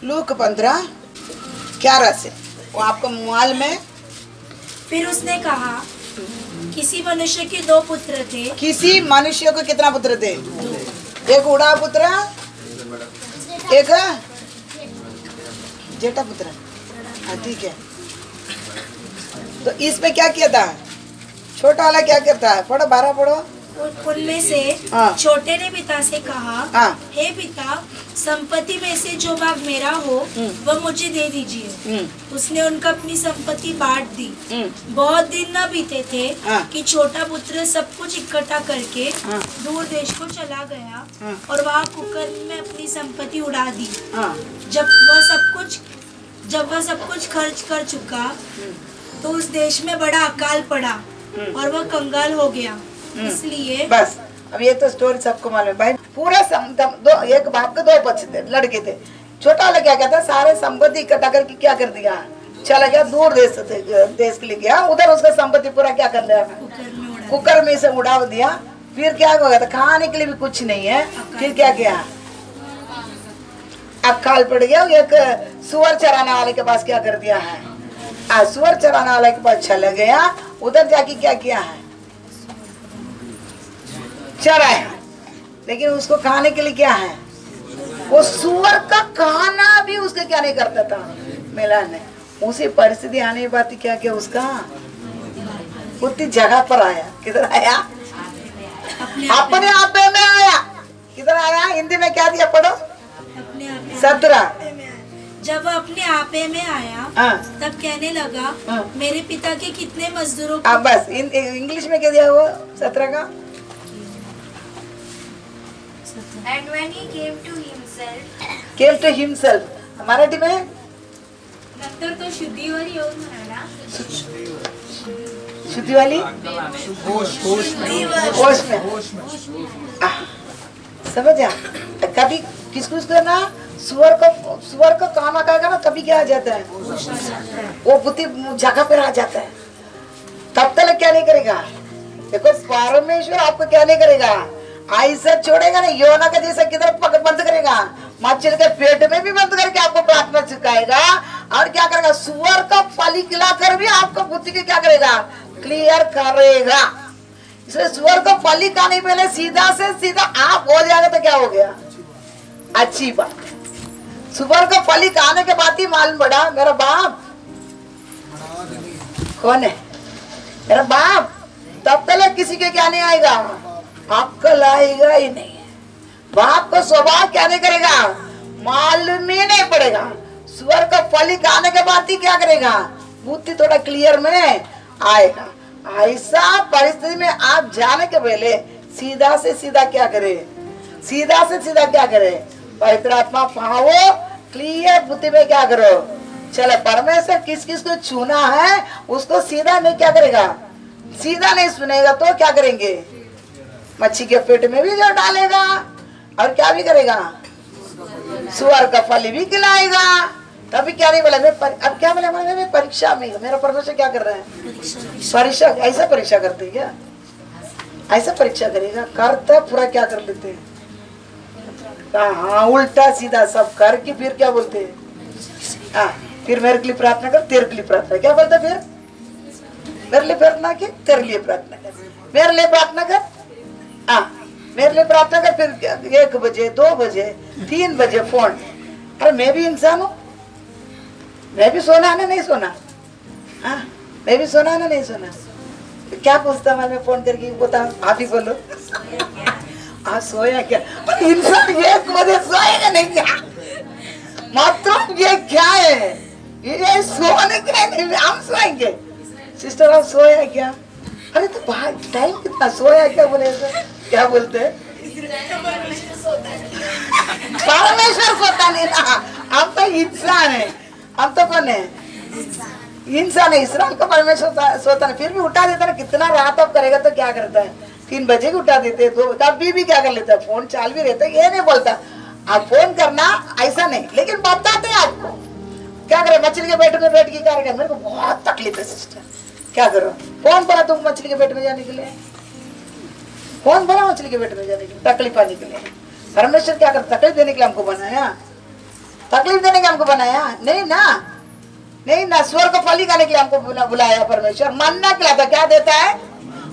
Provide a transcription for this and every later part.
Look 15:11 से वो आपको मोबाइल में। फिर उसने कहा, किसी मनुष्य के 2 पुत्र थे। किसी मनुष्य को कितना पुत्र थे? एक उड़ा पुत्र, एक जेठा पुत्र। हाँ ठीक है। तो इसमें क्या किया था? छोटा वाला क्या करता है? पढ़ो, 12 पढ़ो। उनमें से छोटे ने पिता से कहा, हे पिता, संपत्ति में से जो भाग मेरा हो वह मुझे दे दीजिए। उसने उनको अपनी संपत्ति बांट दी। बहुत दिन न बीते थे कि छोटा पुत्र सब कुछ इकट्ठा करके दूर देश को चला गया और वहाँ कुकर्म में अपनी संपत्ति उड़ा दी। जब वह सब कुछ खर्च कर चुका तो उस देश में बड़ा अकाल पड़ा और वह कंगाल हो गया। इसलिए बस अब ये तो स्टोरी सबको मालूम है भाई। पूरा एक बाप के 2 बच्चे थे, लड़के थे। छोटा वाला क्या कहता, सारे संपत्ति इकट्ठा करके क्या कर दिया, चला गया दूर देश के लिए गया। उधर उसका संपत्ति पूरा क्या कर लिया, कुकर में से उड़ा दिया। फिर क्या हो गया था, खाने के लिए भी कुछ नहीं है। फिर क्या किया, अकाल पड़ गया। एक सुअर चराने वाले के पास क्या कर दिया है, सुअर चराने वाले के पास चला गया। उधर जाके क्या किया है, चराया। लेकिन उसको खाने के लिए क्या है, वो सुअर का खाना भी उसके क्या नहीं करता था, मिला नहीं। उसी परिस्थिति आने की बात क्या किया, उसका उतनी जगह पर आया। किधर आया, अपने आप में आया। किधर आया, हिंदी में क्या दिया, पढ़ो। 17। जब वह अपने आपे में आया तब कहने लगा, मेरे पिता के कितने मजदूरों को। बस इंग्लिश में क्या दिया वो 17 का। And when he came to himself, Marathi में नंतर तो शुद्धीवाली येऊन म्हणाला, शुद्धि वाली होश में समझ आ। कभी किसको ना सुअर को खाना खाएगा ना, कभी क्या आ जाता है, वो बुद्धि जगह पर आ जाता है। तब तक क्या नहीं करेगा, देखो परमेश्वर आपको क्या नहीं करेगा, ऐसा छोड़ेगा नहीं। योना का जैसा किधर बंद करेगा, मछली के पेट में भी बंद करके आपको प्रार्थना सिखाएगा। और क्या करेगा, सुअर का फली खिलाकर भी आपको बुद्धि के क्या करेगा, क्लियर करेगा। इसलिए सुअर को फली खाने पहले सीधा से सीधा आप हो जाएगा तो क्या हो गया, अच्छी बात। सुअर को फली खाने के बाद ही मालूम पड़ा, मेरा बाप कौन है, मेरा बाप। तब तक किसी के क्या नहीं आएगा, अक्ल आएगा ही नहीं। बाप को स्वभाव क्या नहीं करेगा, मालूम ही नहीं पड़ेगा। सुअर का फली खाने के बाद ही क्या करेगा, बुद्धि थोड़ा क्लियर में आएगा। ऐसा परिस्थिति में आप जाने के पहले सीधा से सीधा क्या करे, सीधा से सीधा क्या करे, पवित्र आत्मा पाओ, क्लियर बुद्धि में क्या करो। चलो परमेश्वर किस किस को चुना है उसको सीधा नहीं क्या करेगा, सीधा नहीं सुनेगा तो क्या करेंगे, मच्छी के पेट में भी जो डालेगा और क्या भी करेगा, सुअर का फली भी खिलाएगा। तभी क्या नहीं बोला, अब क्या बोला, मैं परीक्षा में, मेरा परमेश्वर क्या कर रहा है, परीक्षा। ऐसा परीक्षा करते हैं क्या, ऐसा परीक्षा करेगा, करता पूरा क्या कर लेते हैं, हाँ उल्टा सीधा सब करके फिर क्या बोलते हैं, हाँ फिर मेरे के लिए प्रार्थना कर, तेरे के लिए प्रार्थना, क्या बोलता फिर, मेरे लिए प्रार्थना की, तेरे लिए प्रार्थना कर, मेरे लिए प्रार्थना कर, हाँ मेरे लिए प्रार्थना कर। फिर 1 बजे 2 बजे 3 बजे फोन। अरे मैं भी इंसान हूँ, मैं भी सोना है ना नहीं सोना, हाँ मैं भी सोना है ना नहीं सोना। क्या पूछता मैं फोन करके, बता आप ही बोलो, हाँ सोया क्या, इंसान 1 बजे सोएगा नहीं क्या, मतलब ये क्या है, ये सोने के नहीं, हम सोएंगे। सिस्टर आप सोया क्या, अरे तो भाई टाइम कितना, सोया क्या बोले, क्या बोलते हैं, परमेश्वर सोता नहीं ना, हम तो इंसान है, हम तो कौन है, इंसान है। इसराइल का परमेश्वर सोता नहीं, फिर भी उठा देता ना। कितना रात अब करेगा तो क्या करता है, 3 बजे उठा देते हैं, तो तभी भी क्या कर लेता है, फोन चाल भी रहता है, ये नहीं बोलता आप फोन करना ऐसा नहीं, लेकिन बताते हैं आपको क्या करे। मछली के पेट में बैठ के क्या करेगा, मेरे को बहुत तकलीफ है सिस्टर, क्या करो, कौन बोला तुम मछली के पेट में जाने के लिए, कौन बोला मछली के पेट में जाने के लिए, तकलीफ आने के लिए। परमेश्वर क्या करता, तकलीफ देने के लिए हमको बनाया। तकलीफ देने के हमको बनाया नहीं ना, नहीं ना। स्वर्ग को फली खाने के लिए हमको बुलाया परमेश्वर। मन्ना खिलाता, क्या देता है?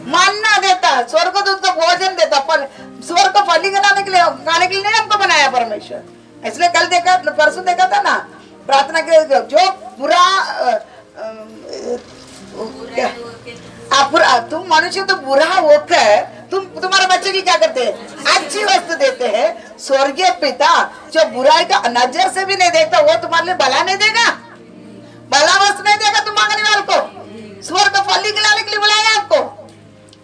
मन्ना देता है। स्वर्ग दूत को भोजन देता, पर स्वर्ग को फली खाने के लिए नहीं हमको बनाया परमेश्वर। इसलिए कल देखा, परसों देखा था ना प्रार्थना के, जो बुरा तुम मनुष्य तो बुरा होकर तुम्हारे बच्चे की क्या करते हैं? अच्छी वस्तु देते हैं। स्वर्गीय पिता जो बुराई का नजर से भी नहीं देखता, वो तुम्हारे लिए भला नहीं देगा, भला वस्तु नहीं देगा तुम मांगने वाले को। स्वर्ग फली खिलाने के लिए बुलाया आपको।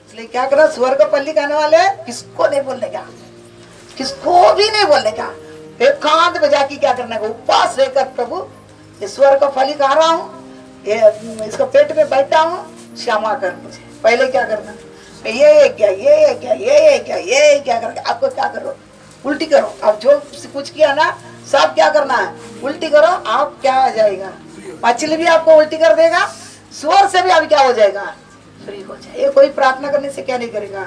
इसलिए क्या करो, स्वर्ग फली खाने वाले किसको नहीं बोलने का, किसको भी नहीं बोलने का। एकांत में जाके क्या करना है? उपवास रहकर प्रभु ईश्वर को फली खा रहा हूँ, इसको पेट में बैठा हूँ, क्षमा कर मुझे। पहले क्या करना? ये क्या, ये क्या, ये क्या, ये क्या करके आपको क्या करो? उल्टी करो। अब जो कुछ किया ना सब क्या करना है? उल्टी करो। आप क्या आ जाएगा? मछली भी आपको उल्टी कर देगा, स्वर से भी आप क्या हो जाएगा? फ्री हो जाए। ये कोई प्रार्थना करने से क्या नहीं करेगा?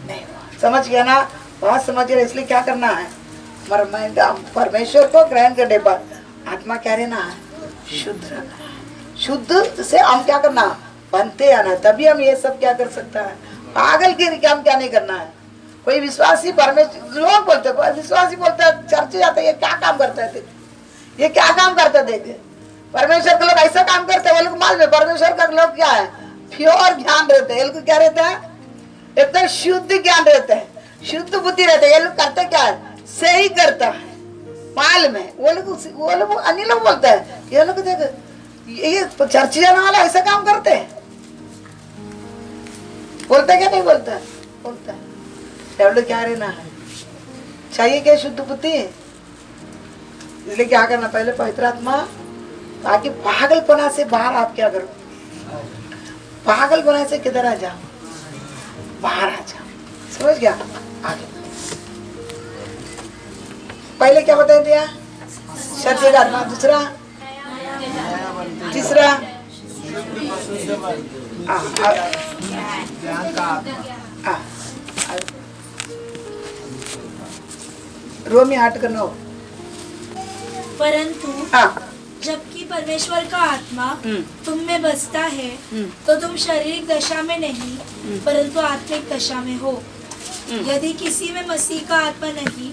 नहीं। समझ गया ना? बहुत समझ गया। इसलिए क्या करना है? परमेश्वर को ग्रहण करने पर आत्मा क्या रहना है? शुद्ध रहना है। शुद्ध से हम क्या करना? बनते आना, तभी हम ये सब क्या कर सकता है। पागल के हम क्या नहीं करना है। कोई विश्वासी परमेश्वर लोग बोलते, विश्वासी बोलता है चर्च जाता है, ये क्या काम करता है? ये क्या काम करता है? देखे परमेश्वर के लोग ऐसा काम करते हैं, वो लोग मालूम है परमेश्वर का लोग क्या है? प्योर ज्ञान रहते हैं। ये लोग क्या रहता है? एकदम शुद्ध ज्ञान रहता है, शुद्ध बुद्धि रहता है। ये लोग करते क्या है? सही करता है, मालूम है। वो लोग अन्य लोग बोलते हैं, ये लोग देख ये चर्च जाने वाला ऐसा काम करते हैं। बोलता क्या नहीं बोलता? बोलता है। क्या रहना है? चाहिए क्या? शुद्ध बुद्धि। इसलिए क्या करना? पहले पवित्र आत्मा, ताकि पागलपना से बाहर आप क्या करो? पागलपना से किधर आ जाओ? बाहर आ जाओ। समझ गया? आगे पहले क्या बता दिया? सत्य आत्मा। दूसरा, तीसरा रोमी 8:9। परंतु जबकि परमेश्वर का आत्मा तुम में बसता है तो तुम शारीरिक दशा में नहीं परंतु आत्मिक दशा में हो। यदि किसी में मसीह का आत्मा नहीं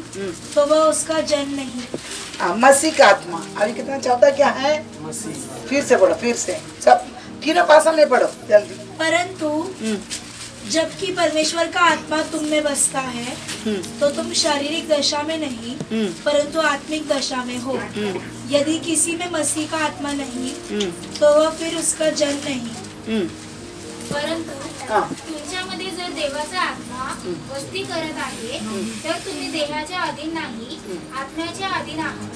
तो वह उसका जन नहीं। मसीह का आत्मा अभी कितना चाहता क्या है? फिर से पढ़ो, फिर से सब तीनों पासा नहीं पढ़ो जल्दी। परंतु जबकि परमेश्वर का आत्मा तुम में बसता है तो तुम शारीरिक दशा में नहीं परंतु आत्मिक दशा में हो। यदि किसी में मसीह का आत्मा नहीं तो वह फिर उसका जन नहीं। परंतु तुमच्यामध्ये जर देवाचा आत्मा वस्ती करत आहे तर तुम्ही देहाच्या अधीन नाही आत्म्याच्या अधीन आहात।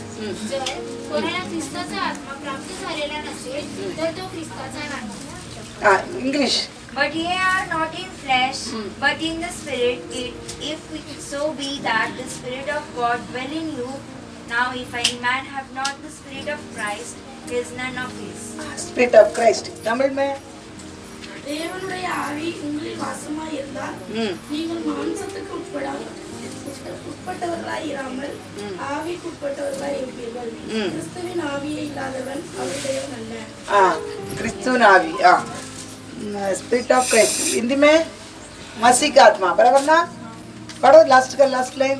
जर कोणाला ख्रिस्ताचा आत्मा प्राप्त झालेला नसेल तर तो ख्रिस्ताचा नाही। English. But ye are not in flesh, but in the spirit, if so be that the spirit of God dwell in you. Now if any man have not the spirit of Christ, he is none of his. Spirit of Christ. Tamil में தேவனுடைய ஆவி உங்களில் வாசமாய் இருந்தால் நீங்கள் மாம்சத்துக்கு உட்பட்டவர்களாய் இராமல் ஆவிக்கு உட்பட்டவர்களாய் இருப்பீர்கள்। கிறிஸ்துவின் ஆவியே இல்லாதவன் அவருடையவன் அல்ல। क्रिस्तुविन आवी। Spirit of Christ. हिंदी में मसीह का आत्मा। बराबर ना? पढ़ो लास्ट का लास्ट लाइन।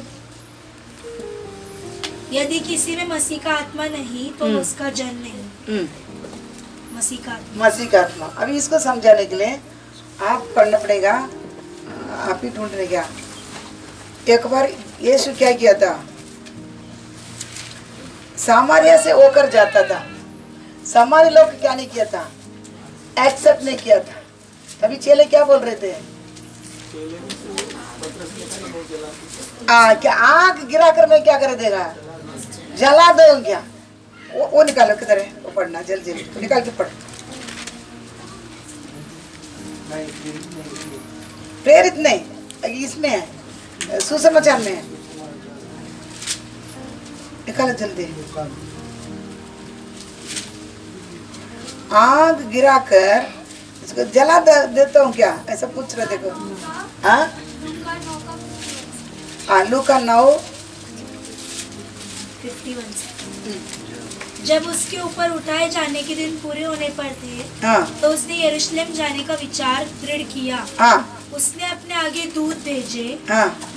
यदि किसी में मसीह का आत्मा नहीं तो उसका जन नहीं। मसीह का आत्मा। मसीह का आत्मा। अभी इसको समझाने के लिए आप पढ़ना पड़ेगा, आप ही ढूंढने क्या। एक बार यीशु क्या किया था? सामरिया से होकर जाता था। सामरी लोग क्या नहीं किया था? एक्सेप्ट नहीं किया था। तभी चेले क्या बोल रहे थे? क्या आग गिरा कर मैं क्या कर देगा? जला दो क्या? वो निकालो, किधर है वो? पढ़ना जल्दी जल्दी निकाल के पढ़। प्रेरित नहीं, इसमें है, सुसमाचार में है। निकालो जल्दी। आग गिराकर इसको जला देता हूँ क्या? ऐसा पूछ रहे। देखो लूका 9:51। जब उसके ऊपर उठाए जाने के दिन पूरे होने पर थे, तो उसने यरूशलेम जाने का विचार दृढ़ किया। उसने अपने आगे दूत भेजे,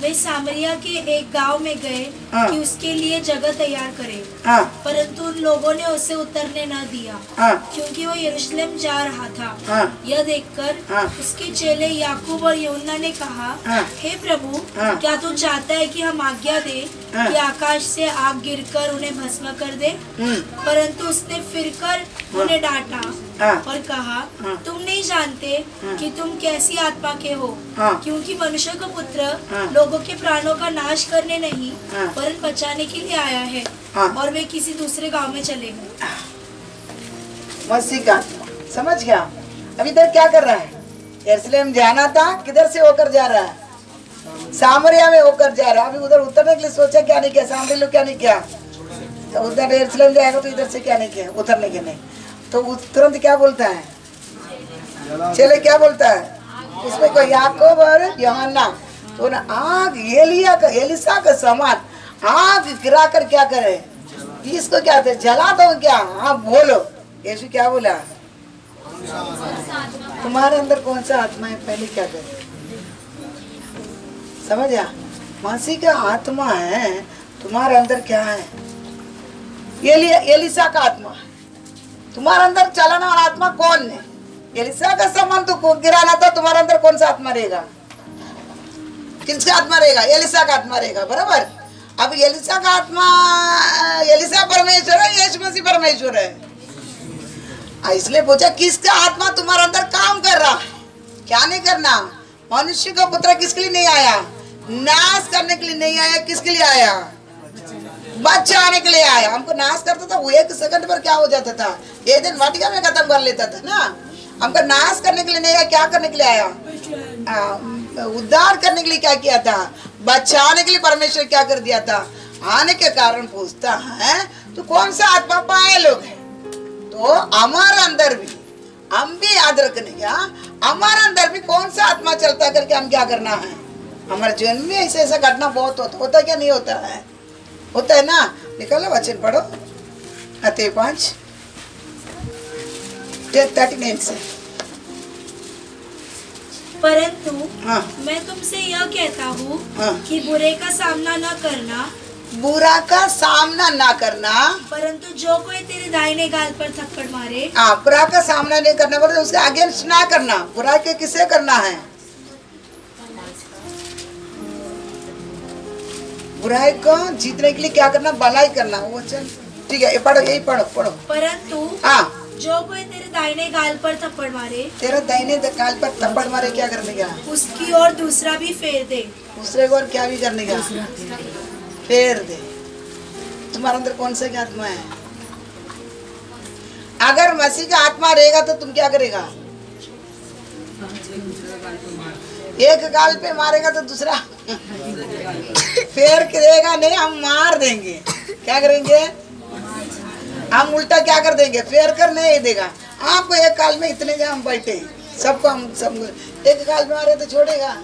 वे सामरिया के एक गांव में गए कि उसके लिए जगह तैयार करें। परंतु उन लोगों ने उसे उतरने न दिया, क्योंकि वो यरूशलेम जा रहा था। यह देखकर उसके चेले याकूब और यूहन्ना ने कहा, हे प्रभु, क्या तू चाहता है कि हम आज्ञा दे कि आकाश से आग गिरकर उन्हें भस्म कर दे? परंतु उसने फिरकर उन्हें डांटा और कहा, तुम नहीं जानते कि तुम कैसी आत्मा के हो, क्योंकि मनुष्य का पुत्र लोगों के प्राणों का नाश करने नहीं वरन बचाने के लिए आया है। और वे किसी दूसरे गांव में चले गए। मसीह का समझ गया। अभी इधर क्या कर रहा है? यरूशलेम जाना था, किधर से होकर जा रहा है? सामरिया में होकर जा रहा है। अभी उधर उतरने के लिए सोचा, क्या नहीं किया? सामरिया लोग क्या नहीं किया? तो उधर यरूशलेम जाएगा तो इधर से क्या नहीं किया? उतरने के नहीं। तो तुरंत क्या बोलता है? चले क्या बोलता है? उसमें कोई याकूब और यूहन्ना तो ना आग एलिसा का समान आग गिरा कर क्या करे? इसको क्या थे? जला दो क्या? हाँ बोलो। यीशु क्या बोला? तुम्हारे अंदर कौन सा आत्मा है? पहले क्या करे? समझा? मसीह का आत्मा है, तुम्हारे अंदर क्या है? एलिसा का आत्मा है तुम्हारे अंदर। चलाना वाला आत्मा कौन है? एलिसा का समान तो गिराना था, तुम्हारे अंदर कौन सा आत्मा रहेगा? किसका आत्मा रहेगा? एलिसा का आत्मा रहेगा, बराबर। अब एलिसा का आत्मा, एलिसा परमेश्वर है, यीशु मसीह परमेश्वर है। इसलिए पूछा, किसका आत्मा तुम्हारे अंदर काम कर रहा है? क्या नहीं करना? मनुष्य का पुत्र किसके लिए नहीं आया? नाश करने के लिए नहीं आया। किसके लिए आया? बचाने के लिए आया। हमको नाश करता था, वो एक सेकंड पर क्या हो जाता था? एक दिन वाटिका में खत्म कर लेता था ना। हमको नाश करने के लिए नहीं आया, क्या करने के लिए आया? उद्धार करने के लिए क्या किया था? बचाने के लिए परमेश्वर क्या कर दिया था? आने के कारण पूछता है, तो कौन सा आत्मा पाए लोग हैं? तो हमारे अंदर भी, हम भी याद रखने का, हमारे अंदर भी कौन सा आत्मा चलता करके हम क्या करना है? हमारे जीवन में ऐसे ऐसा घटना बहुत होता क्या नहीं होता है? होता है ना। निकालो वचन पढ़ो, मत्ती 5:39 से। परंतु मैं तुमसे यह कहता हूँ कि बुरे का सामना न करना, बुरा का सामना ना करना, परंतु जो कोई तेरे दाहिने गाल पर थप्पड़ मारे, बुरा का सामना नहीं करना, पर उसके अगेंस्ट ना करना। बुरा के किसे करना है? बुराई को जीतने के लिए क्या करना? भलाई करना। वो चल ठीक है, ये पढ़ो, यही पढ़ो। परंतु जो कोई तेरे दाहिने गाल पर थप्पड़ मारे, तेरे दाहिने गाल पर थप्पड़ मारे, क्या करने का? उसकी ओर दूसरा भी फेर दे। दूसरे को और क्या भी करने का? फेर दे। तुम्हारे अंदर कौन सा आत्मा है? अगर मसीह का आत्मा रहेगा तो तुम क्या करेगा? एक गाल पे मारेगा तो दूसरा फेर करेगा नहीं, हम मार देंगे। क्या करेंगे? हम उल्टा क्या कर देंगे? फेर कर नहीं देगा। आपको एक गाल में इतने हम बैठे, सबको हम सब एक गाल में मारे तो छोड़ेगा?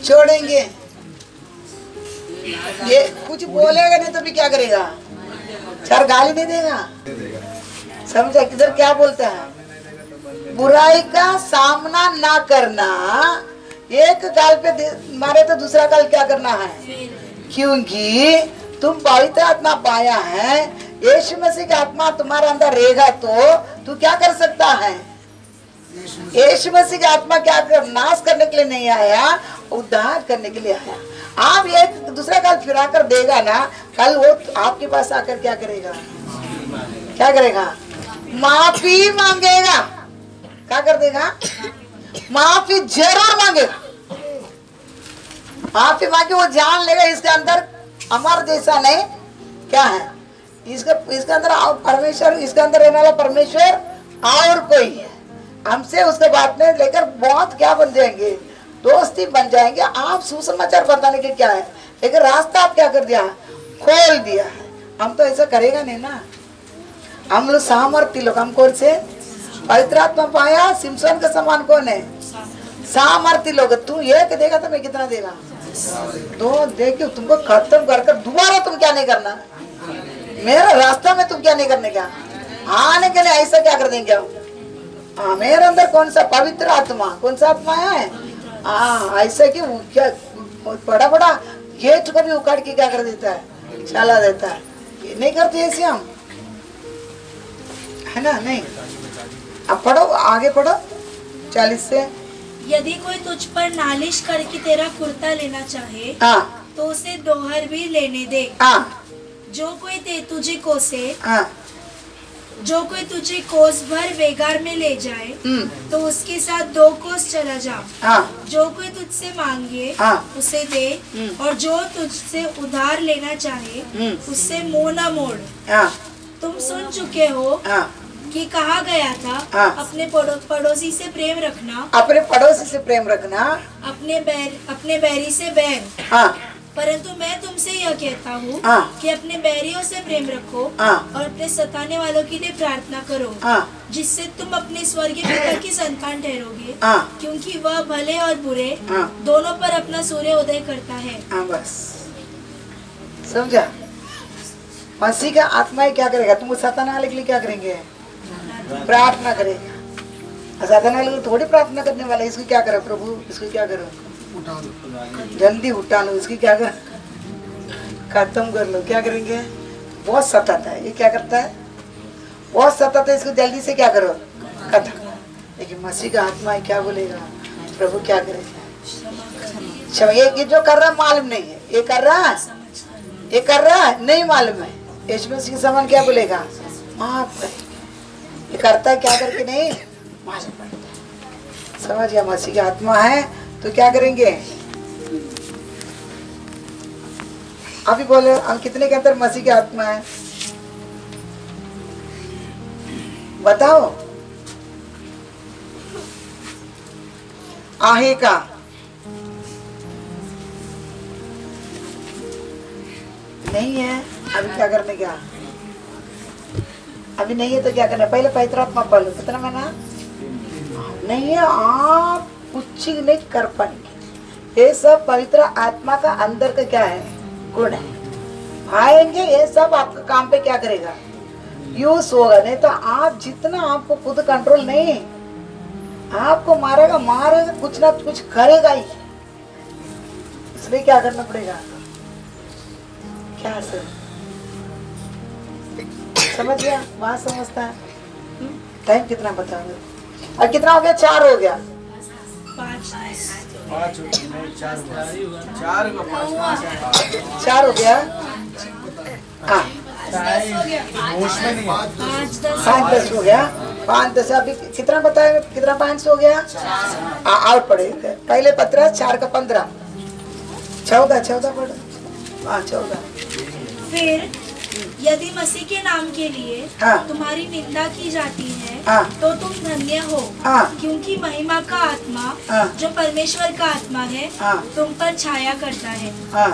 छोड़ेंगे? ये कुछ बोलेगा नहीं तो भी क्या करेगा? चार गाली नहीं देगा। समझा? किधर क्या बोलता है? बुराई का सामना ना करना। एक गाल पे मारे तो दूसरा गाल क्या करना है? क्योंकि तुम पवित्र आत्मा पाया है, यीशु मसीह का आत्मा तुम्हारे अंदर रहेगा तो तू क्या कर सकता है? यीशु मसीह का आत्मा क्या कर? नाश करने के लिए नहीं आया, उद्धार करने के लिए आया। आप एक दूसरा गाल फिरा कर देगा ना, कल वो आपके पास आकर क्या करेगा? क्या करेगा? माफी मांगेगा। क्या कर देगा? माफी जरूर मांगेगा। माफी मांगे, वो जान लेगा इसके अंदर हमारे जैसा नहीं क्या है, इसके अंदर परमेश्वर, इसके अंदर रहने वाला परमेश्वर और कोई है। हमसे उसके बात में लेकर बहुत क्या बन जाएंगे? दोस्ती बन जाएंगे। आप सुसमाचार बताने के क्या है, लेकिन रास्ता आप क्या कर दिया? खोल दिया है। हम तो ऐसा करेगा नहीं ना। हम लोग सामर्थ्य लोग। हम कौन से? पवित्र आत्मा पाया। सिमसोन का समान कौन है? सामर्थ्य लोग, तू एक देगा तो मैं कितना देगा, दो देखियो, तुमको खत्म कर कर दोबारा तुम क्या नहीं करना, मेरा रास्ता में तुम क्या नहीं करने क्या, आने के लिए ऐसा क्या कर देंगे। हाँ, मेरे अंदर कौन सा पवित्र आत्मा, कौन सा आत्मा है, हाँ ऐसा कि क्या बड़ा बड़ा गेट को भी उखाड़ के क्या कर देता है, चला देता है। ये नहीं करते ऐसे हम, है ना, नहीं। अब पढ़ो, आगे पढ़ो 40 से। यदि कोई तुझ पर नालिश करके तेरा कुर्ता लेना चाहे, हाँ, तो उसे दोहर भी लेने दे। हाँ, जो कोई तुझे कोसे, हाँ, जो कोई तुझे कोस भर बेगार में ले जाए, तो उसके साथ 2 कोस चला जा। हाँ, जो कोई तुझसे मांगे, हाँ, उसे दे, और जो तुझसे उधार लेना चाहे, उससे मुंह न मोड़। हाँ, तुम सुन चुके हो हाँ, कि कहा गया था, हाँ। अपने पड़ोसी से प्रेम रखना, अपने पड़ोसी से प्रेम रखना, अपने बैरी से बैर। हाँ, परंतु मैं तुमसे यह कहता हूँ, हाँ। कि अपने बैरियों से प्रेम रखो, हाँ। और अपने सताने वालों के लिए प्रार्थना करो, हाँ, जिससे तुम अपने स्वर्गीय पिता की संतान ठहरोगे, हाँ, क्योंकि वह भले और बुरे हाँ। दोनों पर अपना सूर्य उदय करता है। हाँ, बस समझा। मसीह का आत्मा क्या करेगा, तुम सताने वाले के लिए क्या करेंगे, प्रार्थना करेगा। सताने वाले को थोड़ी प्रार्थना करने वाला, इसको क्या करो प्रभु, इसको क्या करो, जल्दी उठा लो, इसकी क्या कर, खत्म कर लो, क्या करेंगे। बहुत सताता है, ये क्या करता है, बहुत सताता है, इसको जल्दी से क्या करो, खत्म। लेकिन मसीह का आत्मा क्या बोलेगा, प्रभु क्या करेगा, क्षमा। ये जो कर रहा मालूम नहीं है, ये कर रहा है, ये कर रहा है नहीं मालूम है, यीशु मसीह के समान क्या बोलेगा, माफ कर। ये करता है क्या करके नहीं मालूम पड़ता है। समझ गया, मसीह की आत्मा है तो क्या करेंगे। अभी बोले हम कितने के अंदर मसीह की आत्मा है, बताओ। आहे का नहीं है, अभी क्या करने क्या, अभी नहीं है तो क्या करना, पहले पवित्र आत्मा पढ़ लो। कितना महीना नहीं है, आप कुछ नहीं कर पाएंगे। ये सब पवित्र आत्मा का अंदर का क्या है, गुण है। आएंगे ये सब आपका काम पे क्या करेगा, यूज होगा। नहीं तो आप जितना आपको खुद कंट्रोल नहीं, आपको मारेगा मारेगा, कुछ ना कुछ करेगा ही। इसलिए क्या करना पड़ेगा, क्या सर समझ गया, बात समझता है। टाइम कितना बताओगे, और कितना हो गया, 4 हो गया, 4 हो गया। हाँ 5-10 हो गया, 5-10 अभी कितना बताया, कितना 5 हो गया। और पढ़े पहले 15, 4 का 15, 14 पढ़ो। हाँ 14। फिर यदि मसीह के नाम के लिए हाँ। तुम्हारी निंदा की जाती है, हाँ। तो तुम धन्य हो, हाँ। क्योंकि महिमा का आत्मा, हाँ। जो परमेश्वर का आत्मा है, हाँ। तुम पर छाया करता है। हाँ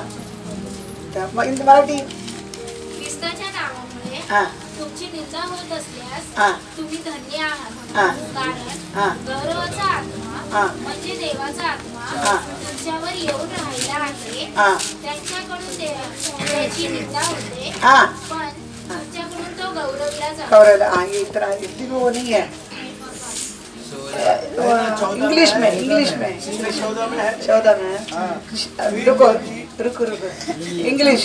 मराठी। ख्रिस्ताच्या नावामुळे हाँ। तुमची निंदा होत असल्यास हाँ। तुम्ही धन्य आहात, हाँ। कारण हाँ। गौरवाचा आत्मा हाँ। म्हणजे देवाचा आत्मा हाँ। तुमच्यावर येऊन राहिला आहे। हाँ। त्यांच्याकडून त्याची निंदा होते, हाँ। पण तुमच्याकडून तो गौरवला जातो। कौरल हाँ ये इतना हिंदी में वो नहीं है, इंग्लिश में 14 में है। रुको English.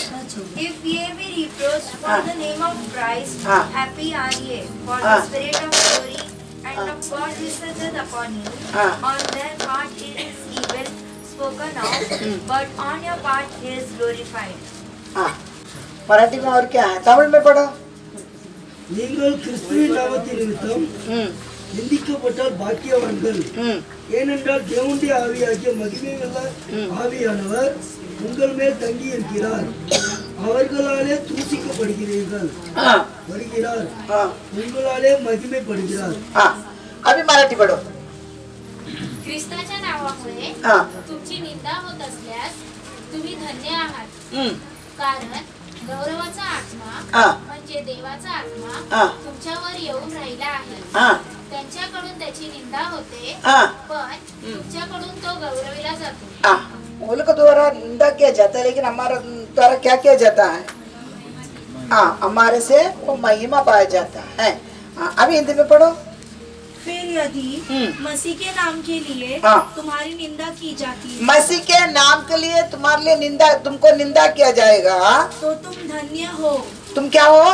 If ye be reproached for the name of Christ, हाँ। happy are ye, for हाँ। the Spirit of glory and of God descendeth upon you. हाँ। On their part it is evil spoken of, but on your part he is glorified. हाँ मराठी में और क्या है, तमिल में पढ़ो। நீங்கள் கிறிஸ்துவின் நாமத்தின் நிமித்தம் நிந்திக்கப்பட்டால் பாக்கியவான்கள், ஏனென்றால் தேவனுடைய ஆவியாகிய மகிமையுள்ள ஆவியானவர் உங்கள் மேல் தங்கி இருக்கிறார், அவர்களாலே தூசிக்கப்படுகிறீர்கள் வருகிறார், உங்களாலே மகிமைப்படுகிறார்। हाँ अभी मराठी पढ़ो। ख्रिस्ताच्या नावामुळे हाँ। तुमची निंदा होत असल्यास तुम्ही धन्य आहात, कारण गौरवाचा आत्मा हाँ। म्हणजे म्हणजे देवाचा आत्मा हा. तुमच्यावर येऊन राहिला आहे. हाँ त्यांच्याकडून त्याची निंदा होते, हाँ पण तुमच्याकडून तो गौरविला जातो. हाँ, वो लोग द्वारा निंदा किया जाता है, लेकिन हमारा द्वारा क्या किया जाता है? हाँ, हमारे से वो महिमा पाया जाता है. हाँ, अभी हिंदी में पढ़ो. फिर यदि मसीह के नाम के लिए हाँ. तुम्हारी निंदा की जाती है, मसीह के नाम के लिए तुम्हारे लिए निंदा, तुमको निंदा किया जाएगा, तो तुम धन्य हो, तुम क्या हो?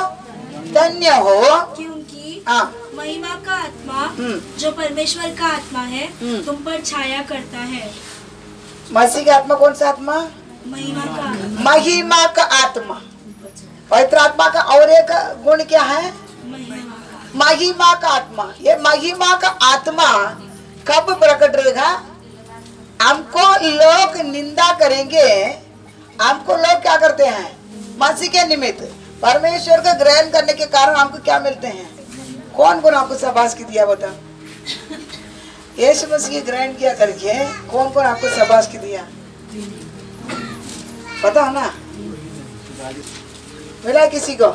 धन्य हो. क्योंकि हाँ महिमा का आत्मा जो परमेश्वर का आत्मा है तुम पर छाया करता है. मसीह का आत्मा कौन सा आत्मा? महिमा का आत्मा. महिमा का आत्मा. पवित्र आत्मा का और एक गुण क्या है? महिमा का. महिमा का आत्मा. ये महिमा का आत्मा कब प्रकट रहेगा? हमको लोग निंदा करेंगे, हमको लोग क्या करते हैं? मसीह के निमित्त परमेश्वर का ग्रहण करने के कारण हमको क्या मिलते हैं? कौन कौन आपको शाबाश की दिया बता? यीशु मसीह के ग्रहण किया करके कौन कौन आपको शाबाश की दिया? पता है ना? मिला किसी को?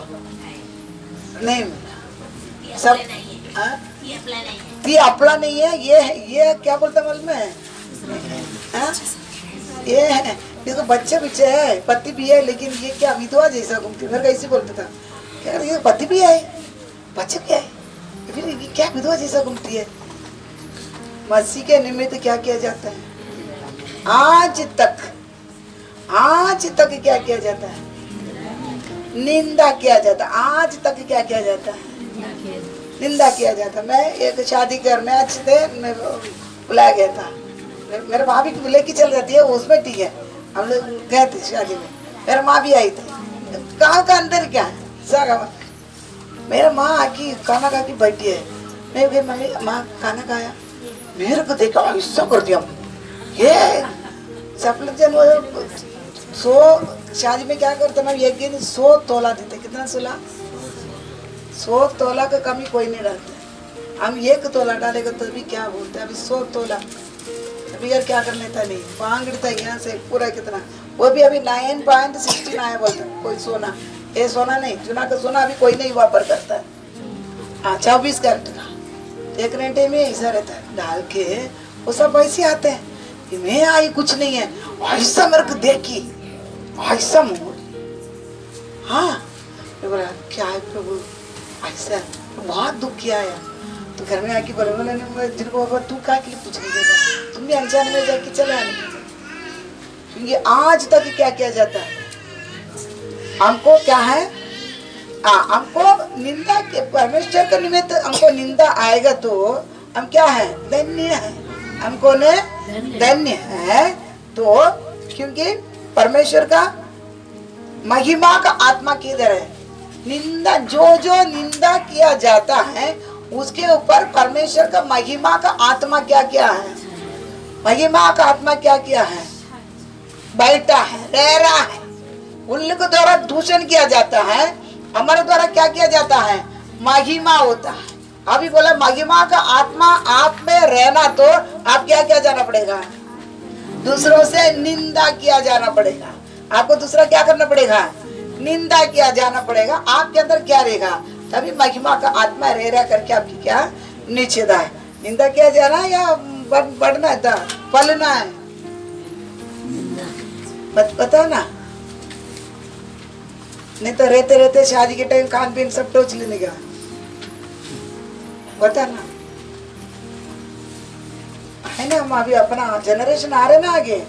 नहीं मिला. सब हाँ? ये अपना नहीं है, ये क्या बोलता मालूम है? हाँ? ये है, इसको बच्चे पीछे है, पति भी है, लेकिन ये क्या विधवा जैसा घूमती. मेरे को ऐसे बोलता था, क्या ये पति भी है, बच्चे भी है, फिर ये क्या विधवा जैसा घूमती है. मसीह के निमित्त क्या किया जाता है? आज तक क्या किया जाता है? निंदा किया जाता. आज तक क्या किया जाता है? निंदा किया जाता. मैं एक शादी घर में आज थे, मैं बुलाया गया था. मेरे माँ भी लेके चल जाती है, उसमें ठीक है. हम लोग गए थे शादी में, मेरा माँ भी आई थी. गाँव का अंदर क्या है? सागा मेरा माँ आकी खाना खा के बैठी है. मैं गई, मम्मी माँ खाना खाया. मेरे को देखा ऐसा कर दिया. ये सब लोग जन 100 शादी में क्या करते ना, एक दिन 100 तोला देते. कितना 100 तोला का कमी कोई नहीं रहता. हम 1 तोला डालेगा तो भी क्या बोलते हैं, अभी 100 तोला. अभी यार क्या कर लेता नहीं, पांगड़ता यहाँ से पूरा कितना, वो भी अभी 9.69 बोलते कोई सोना. ये सोना नहीं, चुना का सोना अभी कोई नहीं वापर करता है. हाँ 24 कैरेट का 1 घंटे में ऐसा रहता है डाल के. वो सब ऐसे आते हैं कि मैं आई कुछ नहीं है, ऐसा मेरे को देखी, ऐसा मोड़. हाँ मैं बोला क्या है प्रभु, ऐसा बहुत दुख किया है. तो घर में आके बोले जिनको बाबा तू क्या के लिए पूछ नहीं देगा, तुम भी अनजान में जाके चले आने. क्योंकि आज तक क्या किया जाता है? हमको क्या है? हमको निंदा के, परमेश्वर के निमित्त हमको निंदा आएगा तो हम क्या है? धन्य है. हमको ने धन्य है तो, क्योंकि परमेश्वर का महिमा का आत्मा किधर है? निंदा, जो निंदा किया जाता है उसके ऊपर परमेश्वर का महिमा का आत्मा क्या किया है? महिमा का आत्मा क्या किया है? बैठा है, रह रहा है. उन लोग द्वारा दूषण किया जाता है, हमारे द्वारा क्या किया जाता है? महिमा होता है. अभी बोला महिमा का आत्मा आप में रहना तो आप क्या किया जाना पड़ेगा? दूसरों से निंदा किया जाना पड़ेगा. आपको दूसरा क्या करना पड़ेगा? निंदा किया जाना पड़ेगा. आपके अंदर क्या रहेगा? तभी महिमा का आत्मा रह करके आपकी क्या निषेध है? निंदा किया जाना या बढ़ना है, फलना है? पता ना, नहीं तो रहते रहते शादी के टाइम खान पीन सब टोच लेने का. बता ना, है ना. हम अभी अपना जनरेशन आ रहे ना आगे,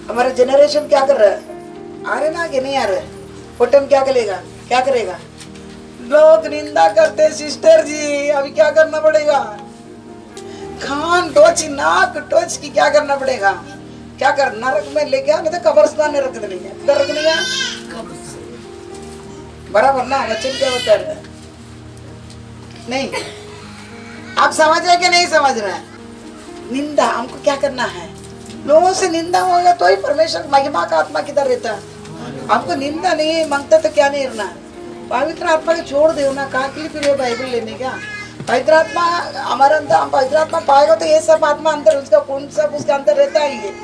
हमारा जनरेशन क्या कर रहा है? आ रहे ना आगे, नहीं आ रहे. वो टाइम क्या करेगा? लोग निंदा करते. सिस्टर जी अभी क्या करना पड़ेगा? खान टोच, नाक टोच की क्या करना पड़ेगा? क्या कर, नरक में ले गया, नहीं तो कब्रिस्तान में रख देने गया. इधर रखने गया बराबर ना. वचन क्या होता है? नहीं, आप समझ रहे कि नहीं समझ रहे? निंदा हमको क्या करना है? लोगों से निंदा होगा तो ही परमेश्वर महिमा का आत्मा किधर रहता है? हमको निंदा नहीं मांगता तो क्या नहीं रहना. पवित्र आत्मा को छोड़ दे ना, कहाँ के लिए फिर बाइबल लेने का? पवित्र आत्मा हमारे अंदर, हम पवित्र आत्मा पाएगा तो ये सब आत्मा अंदर, उसका कौन सब उसके अंदर रहता है.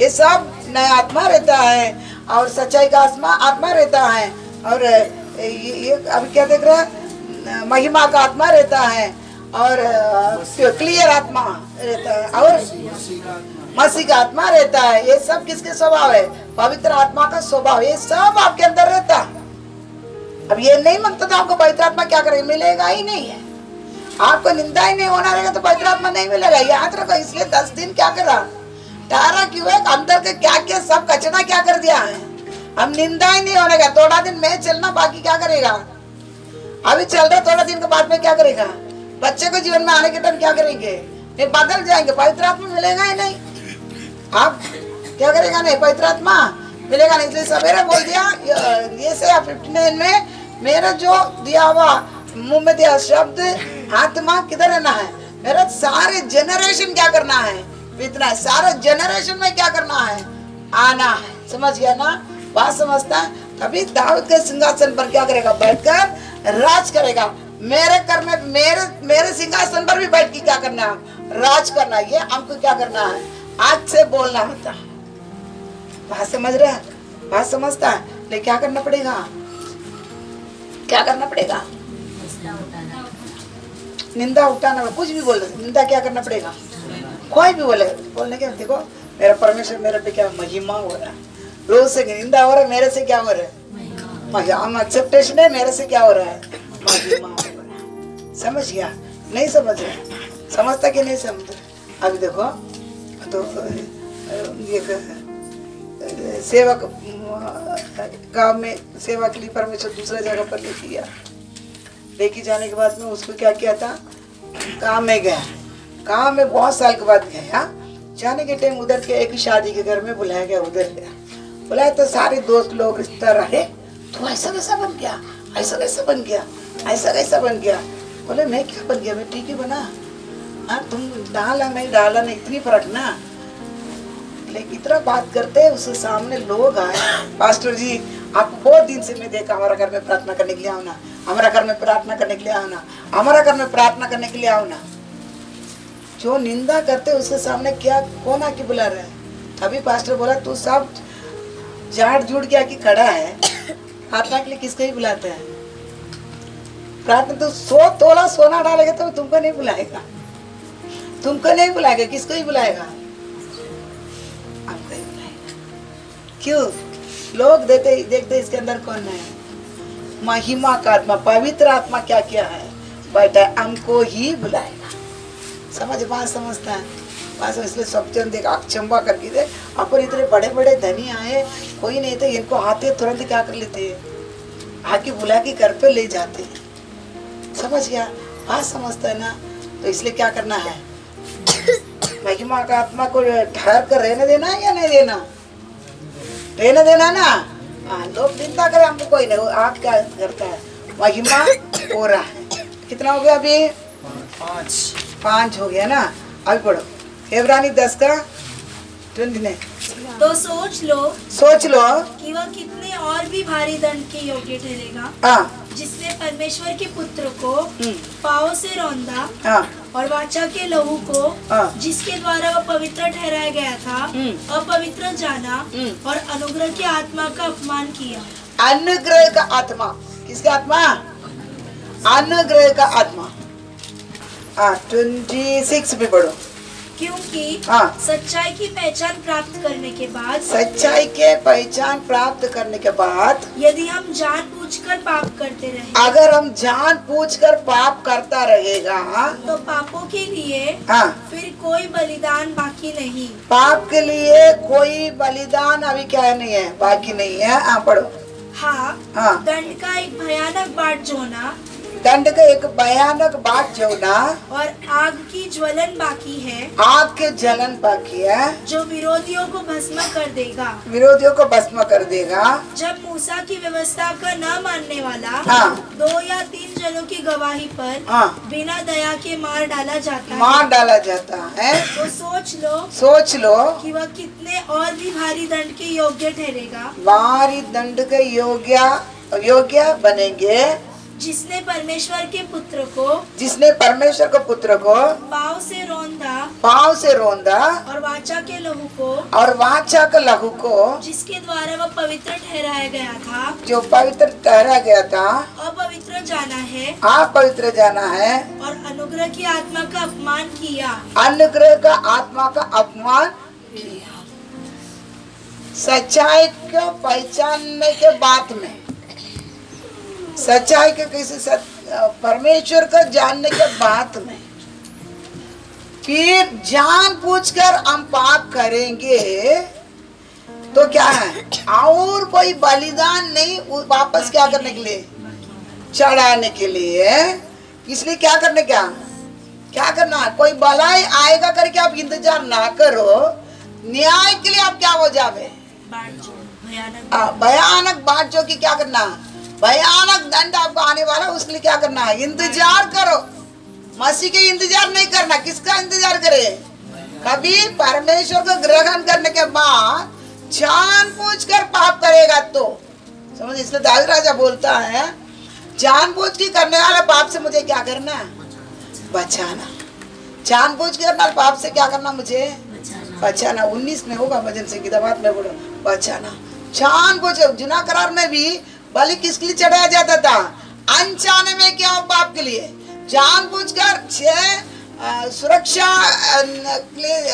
ये सब नया आत्मा रहता है और सच्चाई का आत्मा रहता है और ये अभी क्या देख रहा है, महिमा का आत्मा रहता है और क्लियर आत्मा रहता है और मसीह का आत्मा रहता है। ये सब किसके स्वभाव है? पवित्र आत्मा का स्वभाव, ये सब आपके अंदर रहता है। अब ये नहीं मानता तो आपको पवित्र आत्मा क्या करेगा? मिलेगा ही नहीं है। आपको निंदा ही नहीं होना रहेगा तो पवित्र आत्मा नहीं मिलेगा, याद रखो। इसलिए 10 दिन क्या करा, तारा क्यों है? अंदर के क्या क्या सब कचरा क्या कर दिया है। हम निंदा ही नहीं होने का, थोड़ा दिन में चलना, बाकी क्या करेगा? अभी चल रहा, थोड़ा दिन के बाद में क्या करेगा? बच्चे को जीवन में आने के टाइम क्या करेंगे? ये बदल जाएंगे, पवित्र आत्मा मिलेगा ही नहीं। आप क्या करेगा? नहीं, पवित्र आत्मा मिलेगा नहीं। इसलिए सवेरे बोल दिया ये से 59 में, मेरा जो दिया हुआ मुंह में दिया शब्द आत्मा किधर रहना है? मेरा सारे जनरेशन क्या करना है? इतना है, सारे जनरेशन में क्या करना है? आना है। समझ गया ना? बात समझता है? तभी दाऊद के सिंहासन पर क्या करेगा? बैठकर राज करेगा। मेरे घर में मेरे सिंहासन पर भी बैठ के क्या करना है? राज करना। ये हमको क्या करना है? आज से बोलना होता है। बात समझ रहा है? बात समझता है? लेकिन क्या करना पड़ेगा? क्या करना पड़ेगा? निंदा उठाना, कुछ भी बोल रहे, निंदा क्या करना पड़ेगा? कोई भी बोले, बोलने के देखो मेरा परमेश्वर मेरे पे क्या महिमा हो रहा है, रोज से निंदा हो रहा है, मेरे से क्या हो रहा है? हम एक्सेप्टेशन है, मेरे से क्या हो रहा है? महिमा हो रहा है। समझ गया? नहीं समझ रहे? समझता कि नहीं समझ रहे? अभी देखो तो ये सेवक गांव में सेवा के लिए परमेश्वर दूसरा जगह पर लेके गया। लेके जाने के बाद में उसको क्या किया था? काम में गया। काम में बहुत साल के बाद गया। जाने के टाइम उधर के एक शादी के घर में बुलाया गया। उधर गया, बुलाया तो सारे दोस्त लोग इस तरह है, तो ऐसा कैसा बन गया, ऐसा कैसा बन गया, ऐसा कैसा बन गया? बोले मैं क्या बन गया? मैं ठीक ही बना। हाँ, तुम डाला नहीं, इतनी फर्क ना। लेकिन इतना बात करते उसके सामने लोग आए, पास्टर जी आपको बहुत दिन से मैं देखा, हमारा घर में प्रार्थना करने के लिए आओ ना, हमारा घर में प्रार्थना करने के लिए आओ ना, हमारा घर में प्रार्थना करने के लिए आओ ना। जो निंदा करते उसके सामने क्या कौन आके बुला रहा है? तभी पास्टर बोला तू सब झाड़ झूठ के आके खड़ा है, प्रार्थना के लिए किसको ही बुलाते हैं? प्रार्थना तो 100 तोला सोना डालेगा तो तुमको नहीं बुलाएगा, तुमको नहीं बुलाएगा, किसको ही बुलाएगा? आपको ही बुलाएगा। क्यों? लोग देखते इसके अंदर कौन है? महिमा का आत्मा, पवित्र आत्मा क्या किया है? बैठा हमको ही बुलाएगा। समझ बात समझता है? बात समझ। इसलिए सब जन देख अक्षम्बा करके दे। अपन इतने बड़े बड़े धनी आए, कोई नहीं थे, इनको आते तुरंत क्या कर लेते हैं? आके बुला के घर पे ले जाते हैं। समझ गया? बात समझता है ना? तो इसलिए क्या करना है? महिमा का आत्मा को ठहर कर रहने देना है या नहीं देना? रहने देना ना। हाँ, लोग चिंता करें हमको कोई नहीं, आप क्या करता है? महिमा हो रहा है। कितना हो गया अभी? 5 हो गया ना। अभी पढ़ो इब्रानी 10 का 29। तो सोच लो कि वह कितने और भी भारी दंड के योग्य ठहरेगा, जिसने परमेश्वर के पुत्र को पाँव से रौंदा और वाचा के लहू को, जिसके द्वारा वह पवित्र ठहराया गया था, अपवित्र जाना और अनुग्रह की आत्मा का अपमान किया। अनुग्रह का आत्मा, किसका आत्मा? अनुग्रह का आत्मा। 26 भी पढ़ो। क्योंकि सच्चाई की पहचान प्राप्त करने के बाद, सच्चाई के पहचान प्राप्त करने के बाद, यदि हम जानबूझकर पाप करते रहे, अगर हम जानबूझकर पाप करता रहेगा, तो पापों के लिए फिर कोई बलिदान बाकी नहीं। पाप के लिए कोई बलिदान अभी क्या नहीं है, बाकी नहीं है। पढ़ो। हाँ, दंड का एक भयानक बाट जोना, दंड का एक भयानक बाट जोना, और आग की ज्वलन बाकी है, आग के जलन बाकी है, जो विरोधियों को भस्म कर देगा, विरोधियों को भस्म कर देगा। जब मूसा की व्यवस्था का न मानने वाला 2 या 3 जनों की गवाही पर बिना दया के मार डाला जाता है, तो सोच लो कि वह कितने और भी भारी दंड के योग्य ठहरेगा। भारी दंड के योग्य बनेंगे जिसने परमेश्वर के पुत्र को पाँव से रौंदा और वाचा के लहू को जिसके द्वारा वह पवित्र ठहराया गया था, जो पवित्र ठहरा गया था, अपवित्र जाना है और अनुग्रह की आत्मा का अपमान किया। सच्चाई को पहचानने के बाद में, सच्चाई के किसी परमेश्वर को जानने के बाद में फिर जानबूझकर हम पाप करेंगे तो क्या है, और कोई बलिदान नहीं वापस क्या करने के लिए, चढ़ाने के लिए। इसलिए क्या करना है, कोई भलाई आएगा करके आप इंतजार ना करो, न्याय के लिए आप क्या हो जावे, भयानक बात जो कि क्या करना, भयानक दंड आपको आने वाला, उसके लिए क्या करना है, इंतजार करो। मसीह के इंतजार नहीं करना, किसका इंतजार करे, कभी परमेश्वर को ग्रहण करने के बाद जानबूझकर पाप करेगा तो समझ। इसलिए दाऊद राजा बोलता है, जानबूझ के करने वाला पाप से मुझे क्या करना, बचाना। जानबूझ के करने वाला पाप से क्या करना, मुझे बचाना। 19 में होगा भजन से किताबात में बोलो, बचाना। जानबूझ, जुना करार में भी बलि किसके लिए चढ़ाया जाता था, अनजाने में क्या हो, पाप के लिए। जानबूझकर सुरक्षा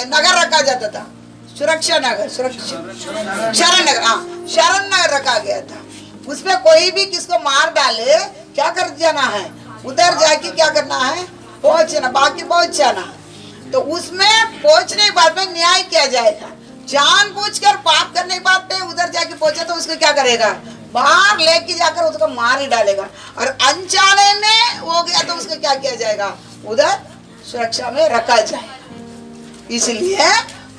नगर रखा जाता था, शरण नगर रखा गया था। उसमें कोई भी किसको मार डाले, क्या कर जाना है, उधर जाके क्या करना है, पहुंचना, बाकी पहुंच जाना। तो उसमें पहुंचने के बाद में न्याय किया जाएगा। जानबूझकर पाप करने के बाद में उधर जाके पहुंचा तो उसको क्या करेगा, बाहर लेके जाकर उसको मार ही डालेगा। और अनजाने में हो गया तो उसको क्या किया जाएगा, उधर सुरक्षा में रखा जाएगा। इसलिए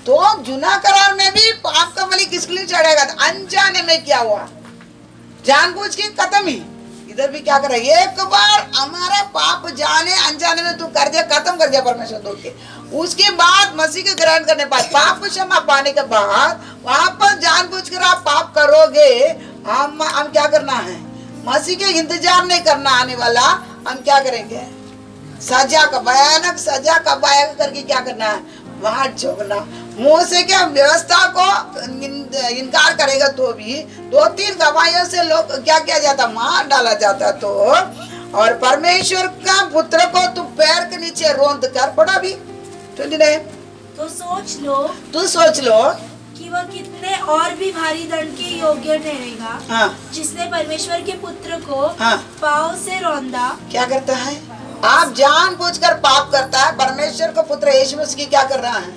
तो जुना करार में भी पाप का बलि किसके लिए चढ़ेगा, अनजाने में क्या हुआ, जानबूझ के खत्म ही। इधर भी क्या कर रहा है, एक बार हमारा पाप जाने अनजाने में तू कर दिया, खत्म कर दिया परमेश्वर तो के। उसके बाद मसीह के ग्रहण करने के बाद, पाप क्षमा पाने के बाद वापस जानबूझकर आप पाप करोगे, हम क्या करना है, मसीह के इंतजार नहीं करना आने वाला, हम क्या करेंगे, सजा का भयानक सजा का बाया करके क्या करना है, वाट जोड़ना। मुंह से क्या व्यवस्था को इनकार करेगा तो भी 2-3 गवाहियों से लोग क्या किया जाता, मार डाला जाता। तो और परमेश्वर का पुत्र को तू पैर के नीचे रोंद कर पड़ा भी 29। तो सोच लो कि वह कितने और भी भारी दंड के योग्य ठहरेगा। हाँ। जिसने परमेश्वर के पुत्र को हाँ। पाँव से रौंदा। क्या करता है, आप जानबूझकर पाप करता है, परमेश्वर का पुत्र यीशु मसीह क्या कर रहा है,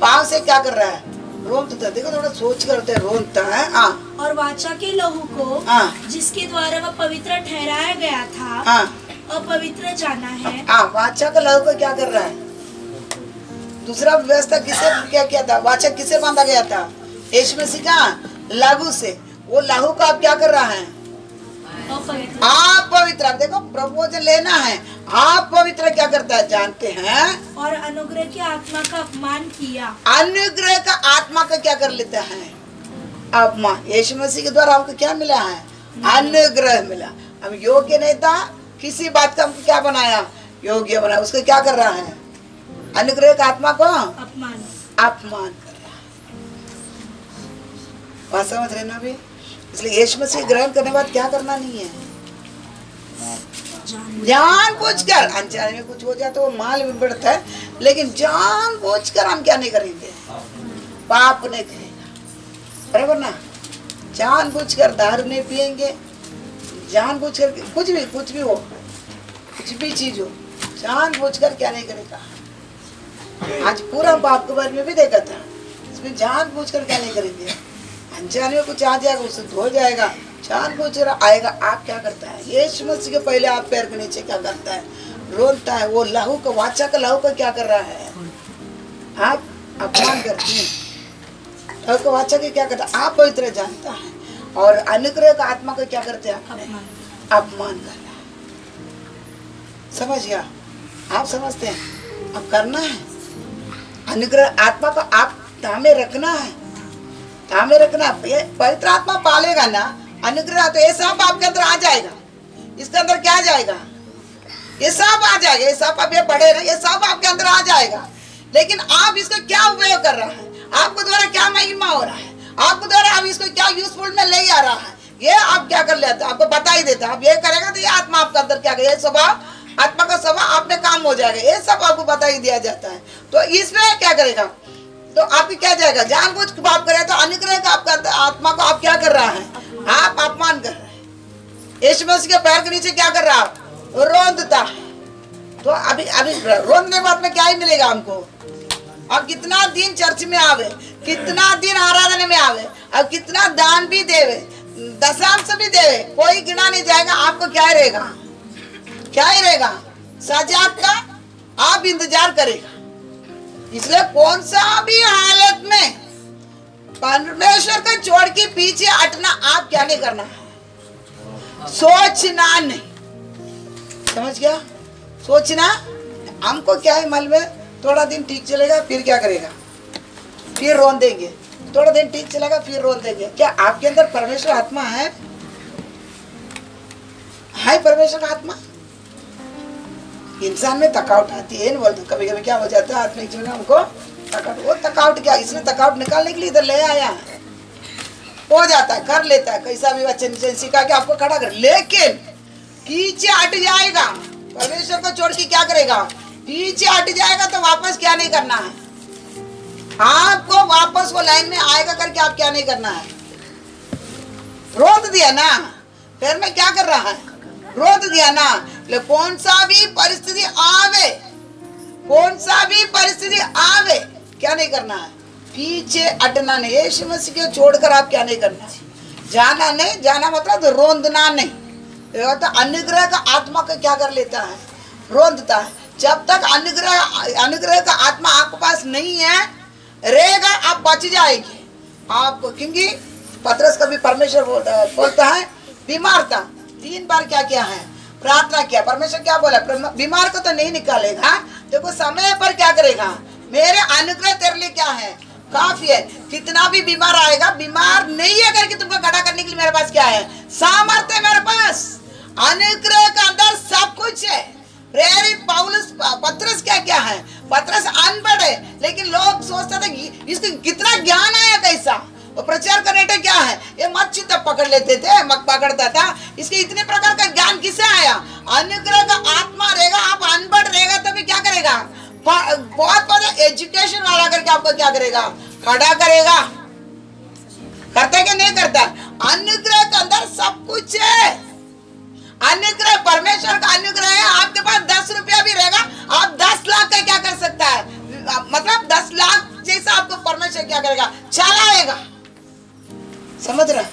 पाँव से क्या कर रहा है, रोंदता। देखो थोड़ा सोच करते, रोंदता है। हाँ। और वाचा के लहू को, हाँ, जिसके द्वारा वह पवित्र ठहराया गया था, हाँ, अपवित्र जाना है। हाँ, वाचा का लहू को क्या कर रहा है, दूसरा व्यवस्था किसे क्या किया था, वाचा किसे बांधा गया था, यीशु मसीह का लहू से। वो लहू को आप क्या कर रहा है, आप पवित्र। देखो प्रभु लेना है, आप पवित्र क्या करता है, जानते हैं। और अनुग्रह की आत्मा का अपमान किया। अनुग्रह का आत्मा का क्या कर लेता है, अपमान। यीशु मसीह के द्वारा हमको क्या मिला है, अनुग्रह मिला। हम योग्य नहीं था, किसी बात का हमको क्या बनाया, योग्य बनाया। उसको क्या कर रहा है, अनुग्रह का आत्मा को अपमान कर रहा है। बात समझ रहे ना भी। इसलिए यीशु मसीह ग्रहण करने के बाद क्या करना नहीं है, जानबूझकर। अनजाने में कुछ हो जाए तो वो माल भी बढ़ता है, लेकिन जानबूझकर हम क्या नहीं करेंगे, पाप नहीं करेंगे, बराबर ना। जानबूझकर दारू नहीं पिएंगे, जानबूझकर कुछ भी हो, कुछ भी चीज हो, जानबूझकर क्या नहीं करेगा। आज पूरा पाप के बारे में भी देखा था, इसमें जानबूझकर क्या नहीं करेंगे। अनजाने में कुछ आ जाएगा, उससे धो जाएगा, जानबूझकर आएगा। आप क्या करता है, यीशु मसीह के पहले आप पैर के नीचे क्या करता है, रोता है। वो लहू का, वाचा का लहू का क्या कर रहा है, आप अपमान करते हैं। लहू का वाचा का क्या करता है, आप पवित्र जानता है। और अनुग्रह का आत्मा को क्या करते हैं, अपमान कर रहा है। समझ गया, आप समझते हैं। अब करना है, अनुग्रह आत्मा को आप थामे रखना है, थामे रखना। पवित्र आत्मा पालेगा ना अनुग्रह, तो ये सब आपके अंदर आ जाएगा। इसके अंदर क्या जाएगा? ये सब आ जाएगा, ये सब अब ये पढ़े ना, ये सब आपके अंदर आ जाएगा। लेकिन आप इसको क्या उपयोग कर रहा है, आपको द्वारा क्या महिमा हो रहा है, आपको द्वारा आप इसको क्या यूजफुल में ले आ रहा है, ये आप क्या कर लेते हैं, आपको बता ही देता है। आप ये करेगा तो ये आत्मा आपके अंदर क्या करेगा, ये स्वभाव, आत्मा का स्वभाव आप में काम हो जाएगा, ये सब आपको बता ही दिया जाता है। तो इसमें क्या करेगा, तो आपकी क्या जाएगा, जानबूझ के पाप करे तो अनुग्रह का आपका आत्मा को आप क्या कर रहा है, आप अपमान कर रहे हैं। यीशु मसीह के पैर के नीचे क्या कर रहा है, रोंदता है। तो अभी रोंदने बाद में क्या ही मिलेगा हमको। अब कितना दिन चर्च में आवे, कितना दिन आराधना में आवे, अब कितना दान भी देवे, दशांश भी देवे, कोई गिना नहीं जाएगा। आपको क्या रहेगा, क्या ही रहेगा, सजा का आप इंतजार करेगा। इसलिए कौन सा भी हालत में परमेश्वर को छोड़ के पीछे हटना आप क्या नहीं करना है, सोचना नहीं। समझ गया, सोचना। हमको क्या है मालूम है, थोड़ा दिन ठीक चलेगा फिर क्या करेगा, फिर रोन देंगे, थोड़ा दिन ठीक चलेगा फिर रोन देंगे। क्या आपके अंदर परमेश्वर आत्मा है परमेश्वर का आत्मा? इंसान में थकावट आती है, बोलते कभी कभी क्या हो जाता है आत्मिक जीवन में हमको थकावट। वो थकावट क्या, इसने थकावट निकालने के लिए इधर ले आया है, हो जाता है, कर लेता है, कैसा भी बच्चे नीचे सिखा के आपको खड़ा कर, लेकिन पीछे हट जाएगा, परमेश्वर को छोड़ के क्या करेगा, पीछे हट जाएगा तो वापस क्या नहीं करना है, आपको वापस वो लाइन में आएगा करके आप क्या नहीं करना है, रोक दिया ना। फिर मैं क्या कर रहा है, रोक दिया ना। कौन सा भी परिस्थिति आवे, कौन सा भी परिस्थिति आवे, क्या नहीं करना है, पीछे हटना नहीं। यीशु मसीह को छोड़कर आप क्या नहीं करना, जाना नहीं। जाना मतलब तो रोंदना नहीं। तो अनुग्रह का आत्मा को क्या कर लेता है, रोंदता है। जब तक अनुग्रह का आत्मा आपके पास नहीं है रहेगा, आप बच जाएंगे आपको। क्योंकि पतरस कभी परमेश्वर बोलता है बीमार था, 3 बार क्या किया है, प्रार्थना किया। परमेश्वर क्या बोला, बीमार को तो नहीं निकालेगा, देखो समय पर क्या करेगा, मेरे अनुग्रह तेरे लिए क्या है, काफी है। कितना भी बीमार आएगा, बीमार नहीं है करके तुमको खड़ा करने के लिए मेरे पास क्या है, सामर्थ्य मेरे पास। अनुग्रह का अंदर सब कुछ है। प्रेरित पौलुस पतरस क्या है, पतरस अनपढ़ है, लेकिन लोग सोचते थे इसको कितना ज्ञान आया, कैसा वो प्रचार करने का क्या है, ये मच्छी तब पकड़ लेते थे, मक पकड़ता था, इसके इतने प्रकार का ज्ञान किसे आया, अनुग्रह का आत्मा रहेगा। आप अनपढ़ रहेगा तो भी क्या करेगा, बहुत बड़ा एजुकेशन वाला करके आपको क्या करेगा, खड़ा करेगा। करता है कि नहीं करता? अनुग्रह के अंदर सब कुछ है। अनुग्रह परमेश्वर का अनुग्रह है। आपके पास 10 रुपया भी रहेगा, आप 10 लाख का क्या कर सकता है, मतलब 10 लाख जैसा आपको परमेश्वर क्या करेगा, चलाएगा। समझ रहे?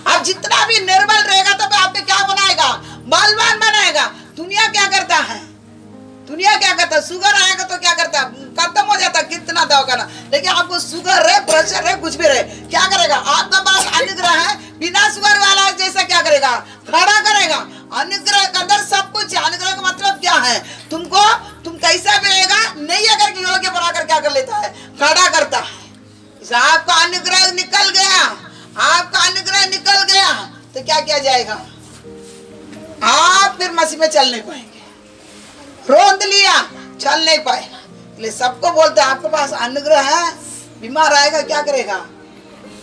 आप जितना भी निर्बल रहेगा तो आपको क्या बनाएगा, बलवान बनाएगा। दुनिया क्या करता है, दुनिया क्या करता है, शुगर आएगा तो क्या करता है, खत्म हो जाता है कितना दवाखाना। लेकिन आपको शुगर रहे, प्रेशर रहे, कुछ भी रहे, क्या करेगा, आपका पास अनुग्रह है, बिना शुगर वाला जैसा क्या करेगा, खड़ा करेगा। अनुग्रह के अंदर सब कुछ है। अनुग्रह का मतलब क्या है, तुम कैसा भी रहेगा नहीं अगर योग्य बनाकर क्या कर लेता है, खड़ा करता है। आपका अनुग्रह निकल गया, आपका अनुग्रह निकल गया तो क्या किया जाएगा, आप फिर मसीह में चल नहीं पाएंगे। रोंद लिया, चल नहीं पाएगा। इसलिए सबको बोलते हैं आपके पास अनुग्रह है, बीमार आएगा क्या करेगा,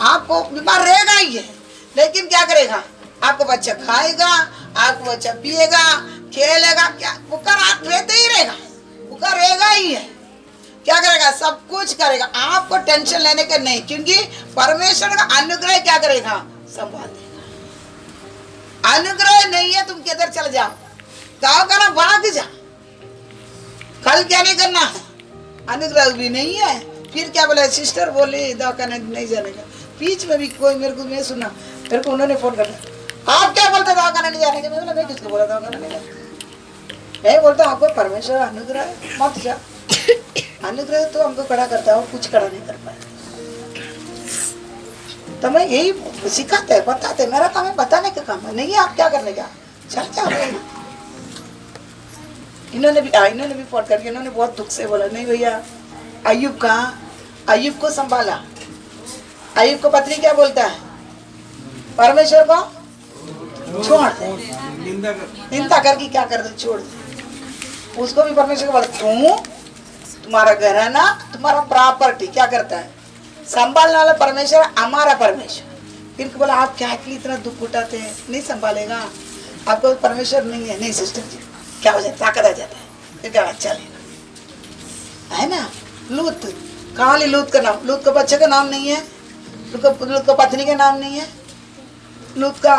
आपको बीमार रहेगा ही है, लेकिन क्या करेगा, आपको बच्चा खाएगा, आपको बच्चा पिएगा, खेलेगा, क्या भूखा रात रहते ही रहेगा, भूखा रहेगा ही है, क्या करेगा, सब कुछ करेगा। आपको टेंशन लेने के नहीं, क्योंकि परमेश्वर का अनुग्रह क्या करेगा, संभाल देगा। अनुग्रह नहीं है, तुम किधर चल जाओ, गाँव का ना भाग जा, कल क्या नहीं करना है, अनुग्रह भी नहीं है। फिर क्या बोला, सिस्टर बोली दवाखाने नहीं जाने का। बीच में भी कोई मेरे को मैं सुना, मेरे को उन्होंने फोन कर दिया, आप क्या बोलते दवाखाने नहीं जाने का। मैं बोला मैं किसको बोला दवाखाने नहीं जाने, मैं बोलता आपको परमेश्वर अनुग्रह है, मत जा। अनुग्रह तो हमको खड़ा करता है, कुछ खड़ा नहीं कर पाए। तो मैं यही सिखाते हैं, बताते हैं, मेरा काम है बताने का काम है, नहीं है आप क्या करने का, चर्चा हो रही। इन्होंने भी फोन करके इन्होंने बहुत दुख से बोला, नहीं भैया अय्यूब कहाँ, अय्यूब को संभाला। अय्यूब को पत्नी क्या बोलता है, परमेश्वर को छोड़ दे, निंदा करके क्या कर दे, छोड़ दे। उसको भी परमेश्वर का बोला, तुम्हारा घराना, तुम्हारा प्रॉपर्टी क्या करता है, संभालने वाला परमेश्वर, हमारा परमेश्वर। फिर बोला आप क्या के लिए इतना दुख उठाते हैं, नहीं संभालेगा, आपको परमेश्वर नहीं है। नहीं सिस्टर जी, क्या हो जाता, ताकत आ जाता है, फिर क्या अच्छा लेगा, है ना। लूत, कहाँ ली लूत का नाम, लूत का बच्चे का नाम नहीं है, लूत का पत्नी का नाम नहीं है, लूत का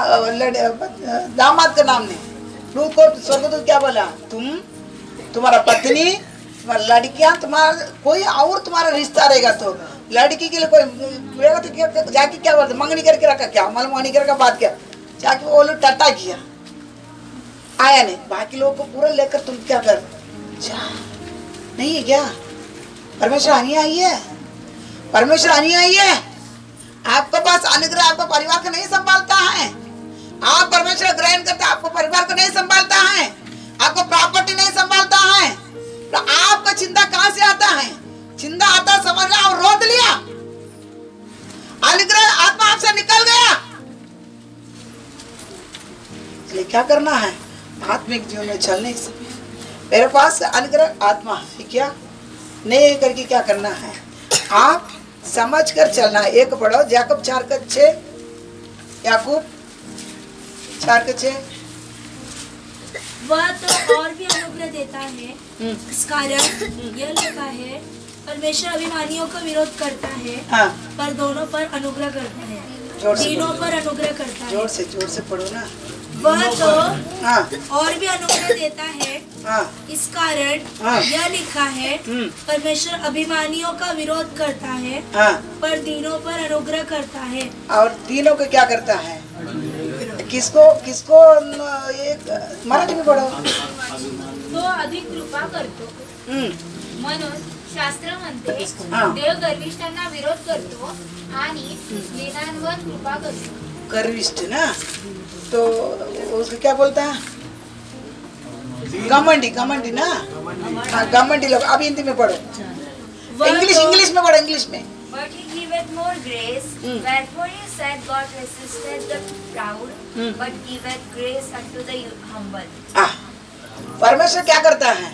दामाद का नाम नहीं। लूत को स्वर्गदूत क्या बोला, तुम्हारा पत्नी, तुम्हारा लड़कियां, तुम्हारा कोई और तुम्हारा रिश्ता रहेगा तो लड़की के लिए कोई तो जाके क्या बोलते, मंगनी करके रखा, क्या मालूम मंगनी करके बात क्या, जाके वो लोग टट्टा किया, आया नहीं। बाकी लोगों को पूरा लेकर तुम क्या कर, नहीं है क्या, परमेश्वर आनी आई है, परमेश्वर आनी आई है। आपके पास अनुग्रह आपका परिवार को नहीं संभालता है, आप परमेश्वर ग्रहण करते, आपको परिवार को नहीं संभालता है, आपको प्रॉपर्टी नहीं संभालता है, तो आपका चिंता कहां से आता है, चिंता आता समझ लिया और रोक लिया, अनुग्रह आत्मा आपसे निकल गया। इसलिए क्या करना है, आत्मिक जीवन में चलने के समय मेरे पास अनुग्रह आत्मा है क्या, नहीं करके क्या करना है, आप समझ कर चलना है। एक पढ़ो, याकूब 4:6, याकूब 4:6। वह तो और भी अनुग्रह देता है, इस कारण यह लिखा है, परमेश्वर अभिमानियों का विरोध करता है, हाँ। पर दोनों पर अनुग्रह करता है, तीनों पर अनुग्रह करता है। जोर से पढ़ो ना। वह तो हाँ। और भी अनुग्रह देता है, हाँ। इस कारण हाँ। यह लिखा है, परमेश्वर अभिमानियों का विरोध करता है, हाँ। पर तीनों पर अनुग्रह करता है। और तीनों को क्या करता है, किसको किसको, एक मराठी में पढ़ो। तो अधिक कृपा करतो, म्हणून शास्त्र म्हणते, हाँ। देव गर्विष्ठांना विरोध करतो आणि दीनांवर कृपा करतो। गर्विष्ठ ना, तो उसको क्या बोलता है, घमंडी, घमंडी ना, हाँ घमंडी लोग। अब हिंदी में पढ़ो, इंग्लिश में पढ़ो, इंग्लिश में। But he giveth more grace, wherefore he said, God resisteth the proud, but giveth grace unto the humble. परमेश्वर क्या करता है,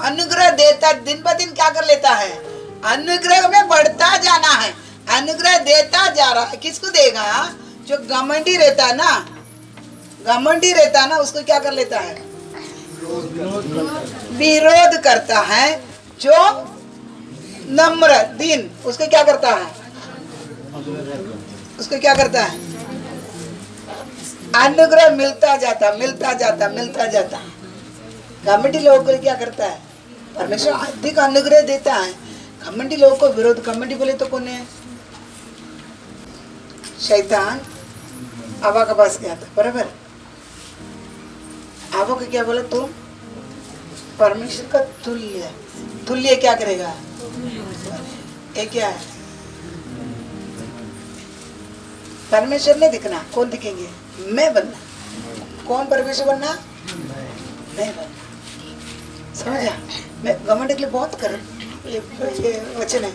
अनुग्रह देता, दिन ब दिन क्या कर लेता है, अनुग्रह में बढ़ता जाना है, अनुग्रह देता जा रहा है। किसको देगा, जो घमंडी रहता है ना, घमंडी रहता है ना, उसको क्या कर लेता है, विरोध करता है। जो नम्र दीन, उसको क्या करता है, उसको क्या करता है, अनुग्रह मिलता जाता, मिलता जाता, मिलता जाता। घमंडी लोगों को क्या करता है, परमेश्वर अधिक अनुग्रह देता है, घमंडी लोगों को विरोध। घमंडी बोले तो कौन है, शैतान हवा के पास गया था, बराबर। हवा को क्या बोला, तुम परमेश्वर का तुल्य, तुल्य क्या करेगा, ये क्या है, परमेश्वर नहीं दिखना, कौन दिखेंगे, मैं बनना। कौन परमेश्वर बनना, मैं बनना। समझा, मैं घमंड के लिए बहुत कर, ये वचन है,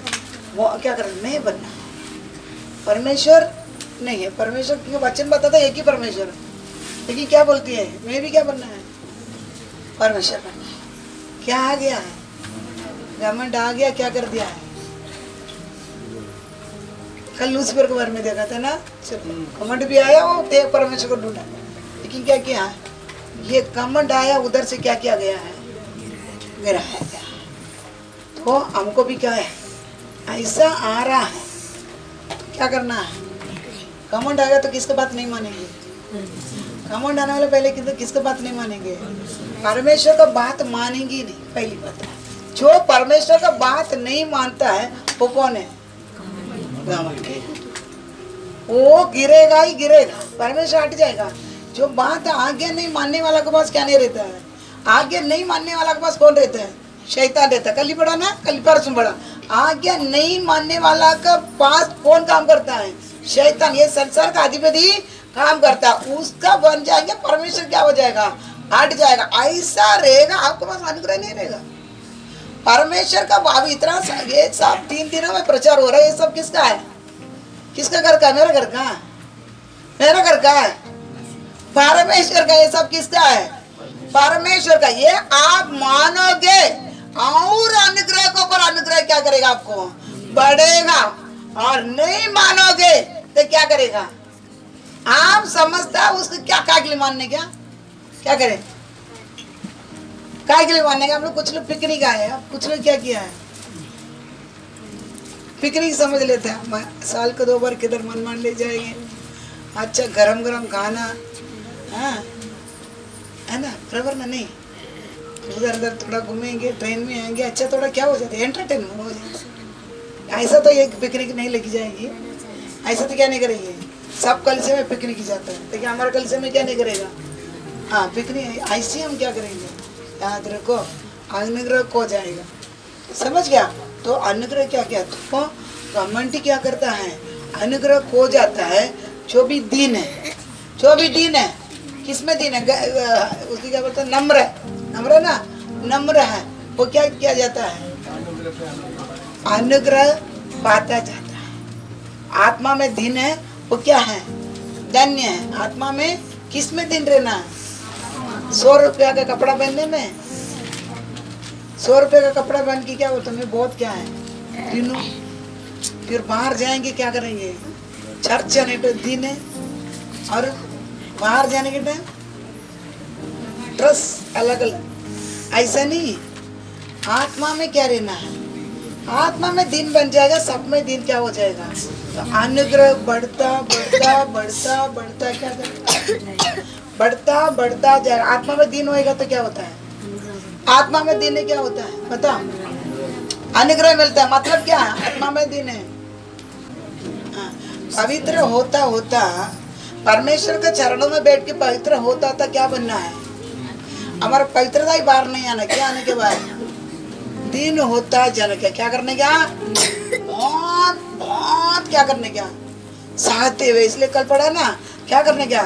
वो क्या कर, मैं बनना। परमेश्वर नहीं है, परमेश्वर के वचन बताता एक ही परमेश्वर, लेकिन क्या बोलती है, मैं भी क्या बनना है, परमेश्वर बनना है। क्या आ गया है, घमंड आ गया, क्या कर दिया है। कल लूसीफर के बारे में देखा था ना, घमंड भी आया, वो देव परमेश्वर को ढूंढा, लेकिन क्या किया, ये घमंड आया, उधर से क्या किया गया है, गिराया गया। तो हमको भी क्या है, ऐसा आ रहा है, क्या करना है, घमंड आएगा तो किसका बात नहीं मानेंगे, घमंड आने वाले पहले किसका बात नहीं मानेंगे, परमेश्वर का बात मानेंगे नहीं। पहली बात, जो परमेश्वर का बात नहीं मानता है वो कौन है, घमंड। वो गिरेगा ही गिरेगा, परमेश्वर हट जाएगा। जो बात आगे नहीं मानने वाला के पास क्या नहीं रहता है, आगे नहीं मानने वाला के पास कौन रहता है, शैतान रहता है। कल ही पढ़ा ना, कल परसों पढ़ा, आगे नहीं मानने वाला का पास कौन काम करता है, शैतान। ये संसार का अधिपति काम करता है, उसका बन जाएंगे, परमेश्वर क्या हो जाएगा, हट जाएगा। ऐसा रहेगा, आपके पास अनुग्रह नहीं रहेगा। परमेश्वर का अभी इतना ये सब 3 दिनों में प्रचार हो रहा है, ये सब किसका है, किसका घर का, मेरा घर का, मेरा घर का है। परमेश्वर का, ये सब किसका है? परमेश्वर का। ये आप मानोगे और अनुग्रह को पर अनुग्रह क्या करेगा? आपको बढ़ेगा। और नहीं मानोगे तो क्या करेगा? आप समझता उसको क्या काय के लिए मानने? क्या करें? काय के लिए मानने का? हम लोग कुछ लोग पिकनिक आए हैं, कुछ लोग क्या किया है? पिकनिक समझ लेते हैं, साल को 2 बार किधर मन मान ले जाएंगे, अच्छा गरम गरम खाना, हाँ है ना, बराबर ना? नहीं, उधर उधर थोड़ा घूमेंगे, ट्रेन में आएंगे, अच्छा थोड़ा क्या हो जाता है, एंटरटेनमेंट हो जाएगा। ऐसा तो एक पिकनिक नहीं लेके जाएगी, ऐसा तो क्या नहीं करेंगे। सब कलिसिया में पिकनिक जाता है, लेकिन हमारे कलिसिया में क्या नहीं करेगा? हाँ पिकनिक ऐसे हम क्या करेंगे? याद रखो, अनुग्रह खो जाएगा। समझ गया? तो अनुग्रह क्या क्या? तो घमंडी क्या करता है? अनुग्रह खो जाता है। जो भी दीन है, जो भी दीन है, किसमें दीन है? उसकी क्या बोलते हैं? नम्र है, नम्र ना, नम्र है, वो क्या किया जाता है? अनुग्रह पाता जाता है। आत्मा में दीन है, वो क्या है? धन्य है। आत्मा में किस में दिन रहना है? 100 रुपया का कपड़ा पहनने में। 100 रुपये का कपड़ा पहन के क्या बोलते हैं? बहुत क्या है दिनों। फिर बाहर जाएंगे क्या करेंगे? चर्च जाने पे दिन है, और बाहर जाने के टाइम ड्रेस अलग अलग। ऐसा नहीं, आत्मा में क्या रहना है? आत्मा में दिन बन जाएगा, सब में दिन क्या हो जाएगा? तो अनुग्रह बढ़ता बढ़ता बढ़ता बढ़ता क्या करेगा? बढ़ता बढ़ता जाएगा। आत्मा में दिन होएगा तो क्या होता है? आत्मा में दिन क्या होता है? बता। अनुग्रह मिलता है, मतलब क्या है? आत्मा में दिन है। पवित्र होता होता, परमेश्वर के चरणों में बैठ के पवित्र होता होता क्या बनना है? हमारा पवित्रता ही बाहर नहीं आना। क्या आने के बाद? दिन होता जन क्या करने क्या? बहुत बहुत क्या करने क्या? सहते हुए। इसलिए कल पढ़ा ना, क्या करने क्या?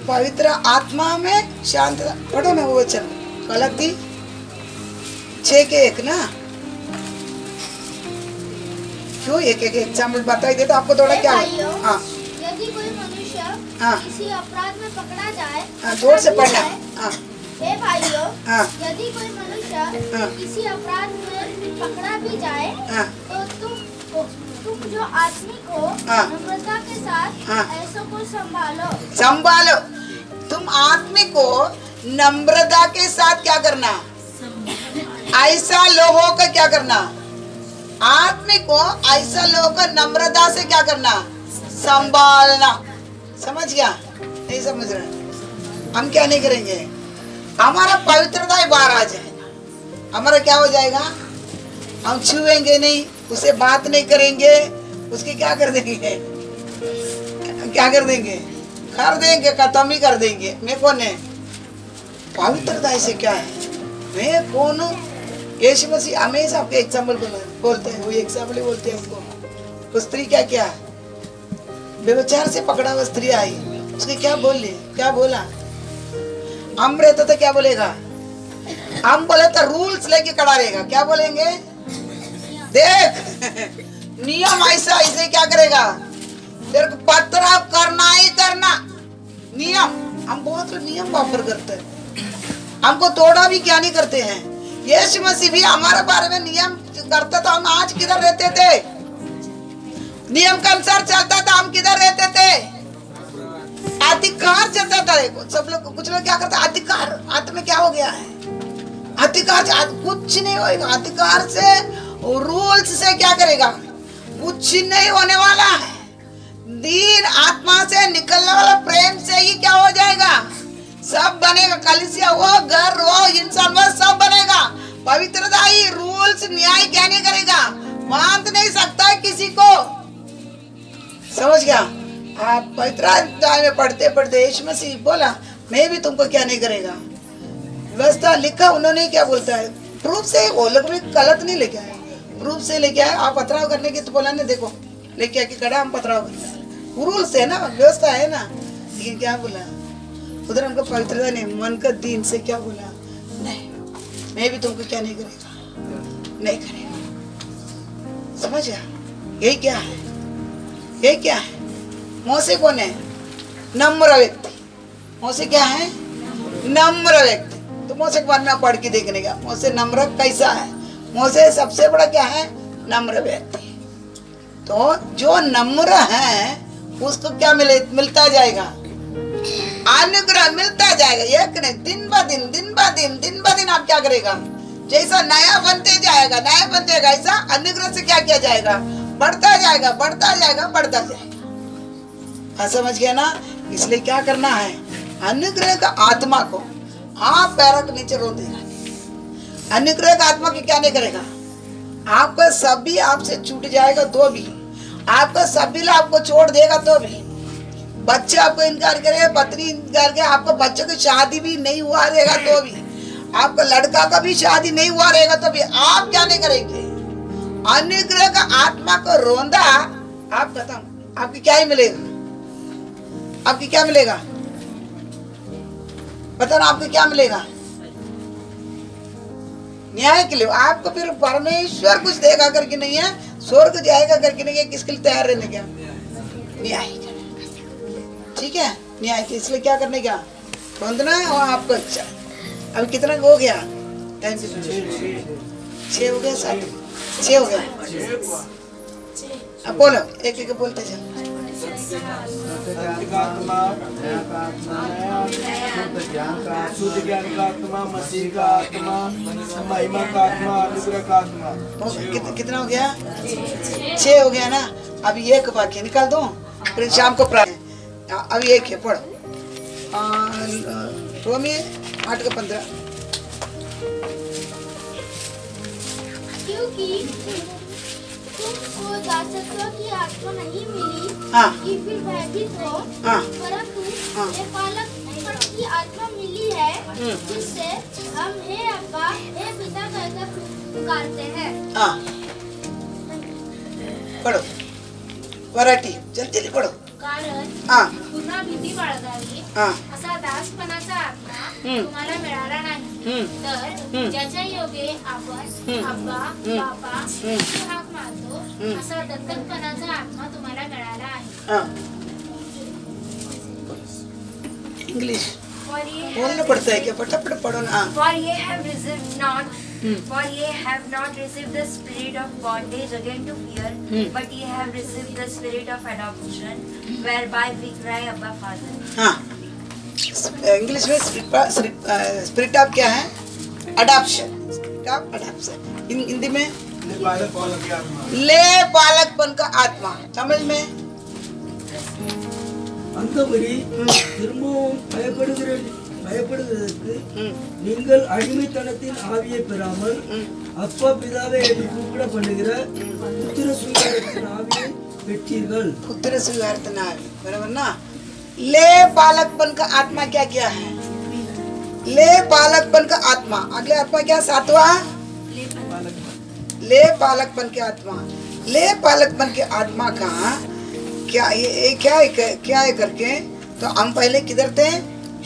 पवित्र आत्मा में शांत। पढ़ो ना वो वचन, गलती 6:1 ना। क्यों एक एग्जाम्पल बताई दे तो आपको थोड़ा क्या? हाँ, यदि कोई मनुष्य हाँ, किसी अपराध में पकड़ा जाए, हाँ, जोर से पढ़ना। हाँ, हे भाइयों, हाँ, यदि कोई मनुष्य हाँ, किसी अपराध में पकड़ा भी जाए, हाँ, तो तुम जो आत्मिक हो, हाँ, नम्रता के साथ हाँ, ऐसों को संभालो। संभालो। तुम आत्मिक को नम्रता के साथ क्या करना? ऐसा लोगों का क्या करना? आत्मिक को ऐसा लोगों का नम्रता से क्या करना? संभालना। समझ गया? नहीं समझ रहे? हम क्या नहीं करेंगे? हमारा पवित्रता ही बाहर आ जाएगा। हमारा क्या हो जाएगा? हम छुएंगे नहीं, उसे बात नहीं करेंगे, उसकी क्या कर देंगे? क्या कर देंगे? कर देंगे, खत्म ही कर देंगे। मैं कौन है? पवित्रता ऐसे क्या है? मैं कौन हूँ? यीशु मसीह हमेशा आपके एग्जाम्पल बोलते हैं, वो एग्जाम्पल ही बोलते हैं उसको। वो स्त्री क्या क्या? व्यभिचार से पकड़ा हुआ स्त्री आई, उसके क्या बोली? क्या बोला? हम रहता तो क्या बोलेगा? हम बोले तो रूल्स लेके खड़ा रहेगा। क्या बोलेंगे? देख नियम ऐसा, इसे क्या करेगा? तेरे को पत्थर करना ही करना। नियम, हम बहुत नियम वापर करते हैं, हमको तोड़ा भी क्या नहीं करते हैं। यीशु मसीह भी हमारे बारे में नियम करता था। हम आज किधर रहते थे? नियम के अनुसार चलता था, हम किधर रहते थे? अधिकार चलता था। सब लोग, कुछ लोग क्या करते? अधिकार, हाथ में क्या हो गया है? अधिकार कुछ नहीं होगा। अधिकार से, रूल्स से क्या करेगा? कुछ नहीं होने वाला है। दीन आत्मा से निकलने वाला प्रेम से ही क्या हो जाएगा? सब बनेगा। कलीसिया हो, घर हो, इंसान हो, सब बनेगा। पवित्रता ही, रूल्स न्याय क्या नहीं करेगा? बांध नहीं सकता है किसी को। समझ गया? आप पवित्र में पढ़ते पढ़ते यीशु मसीह बोला, मैं भी तुमको क्या नहीं करेगा? व्यवस्था लिखा उन्होंने, क्या बोलता है? प्रूफ से। वो लोग भी गलत नहीं लेके आए, प्रूफ से लेके आए। आप पथराव करने की तो बोला नहीं, देखो लेके आके खड़ा, हम पथराव करते हैं। रूल्स है ना, व्यवस्था है ना। लेकिन क्या बोला उधर? हमको पवित्रता नहीं, मन का दीन से क्या बोला? नहीं, मैं भी तुमको क्या नहीं करेगा? नहीं करेगा। समझ गया? यही क्या है? यही क्या है? मोसे कौन है? नम्र व्यक्ति। मोसे क्या है? नम्र व्यक्ति। तो मोसे के बारे में आप पढ़ के देखने का, मोसे नम्र कैसा है? मोसे सबसे बड़ा क्या है? नम्र व्यक्ति। तो जो नम्र है उसको क्या मिलता जाएगा? अनुग्रह मिलता जाएगा। एक नहीं, दिन ब दिन आप क्या करेगा? जैसा नया बनते जाएगा ऐसा अनुग्रह से क्या किया जाएगा? बढ़ता जाएगा। हाँ, समझ गया ना? इसलिए क्या करना है? अनुग्रह का आत्मा को आप पैरों के नीचे रोक देगा। अनुग्रह का आत्मा की क्या नहीं करेगा? आपका सभी आपसे छूट जाएगा तो भी, आपका सभी आपको छोड़ देगा तो भी, बच्चे आपको इनकार करे, पत्नी इनकार करे, आपको बच्चे की शादी भी नहीं हुआ रहेगा तो भी, आपका लड़का का भी शादी नहीं हुआ रहेगा तो भी आप क्या नहीं करेंगे? अनुग्रह का आत्मा को रोंदा आप खत्म। आपकी क्या ही मिलेगा? आपकी क्या मिलेगा? पता ना आपको क्या मिलेगा? न्याय के लिए आपको फिर परमेश्वर कुछ देगा करके नहीं है, स्वर्ग जाएगा करके नहीं है। किसके लिए तैयार रहने का? न्याय। ठीक है, न्याय के। इसलिए क्या करने का? बंधना है और आपको अच्छा। अभी कितना हो गया टाइम? 6 हो गया, 7 6 हो गया। अब बोलो, एक बोलते जाओ। शुद्ध ज्ञान का आत्मा, मसीह का आत्मा, महिमा का आत्मा, अनुग्रह का आत्मा। कितना हो गया? 6 हो गया ना। अभी एक बाकी निकाल दो, फिर शाम को प्रार्थना। अभी एक है, पढ़ो। रोमी 8:15। क्योंकि तुमको दासत्व की आत्मा नहीं मिली कि फिर भयभीत हो, परंतु ये पालकपन की आत्मा मिली है, जिससे हम हे अब्बा, हे पिता कहकर पुकारते हैं। पढ़ो, वराठी जल्दी पढ़ो। कारण पुन्हा भीती बाळगावी असा दासपणाचा आत्मा तुम्हाला मिळाला नाही, तर ज्याच्या योगे आपण अब्बा, बाबा अशी हाक मारतो, असा दत्तकपणाचा आत्मा तुम्हाला मिळाला आहे। इंग्लिश बोलना पड़ता है क्या? फटाफट पढ़ो ना। For ye have not received the spirit of bondage again to fear, but ye have received the spirit of adoption, whereby we cry, Abba, Father. हाँ, इंग्लिश में स्पिरिट ऑफ क्या है? अडॉप्शन। हिंदी में ले बालकपन का आत्मा। तमिल में அந்தபடி திரும்பவும் பயப்படுவதற்கு நீங்கள் அடிமைத்தனத்தின் ஆவியை பெறாமல் அப்பா பிதாவே என்று கூப்பிட பண்ணுகிற புத்திர சுவிகாரத்தின் ஆவியை பெற்றீர்கள்। पुत्र सुगारतन आवी, बराबर ना? ले बालकपन का आत्मा क्या क्या है? ले बालकपन का आत्मा। अगले आत्मा क्या? 7वां ले बालकपन के आत्मा। ले बालकपन के आत्मा का क्या क्या है करके? तो हम पहले किधर थे?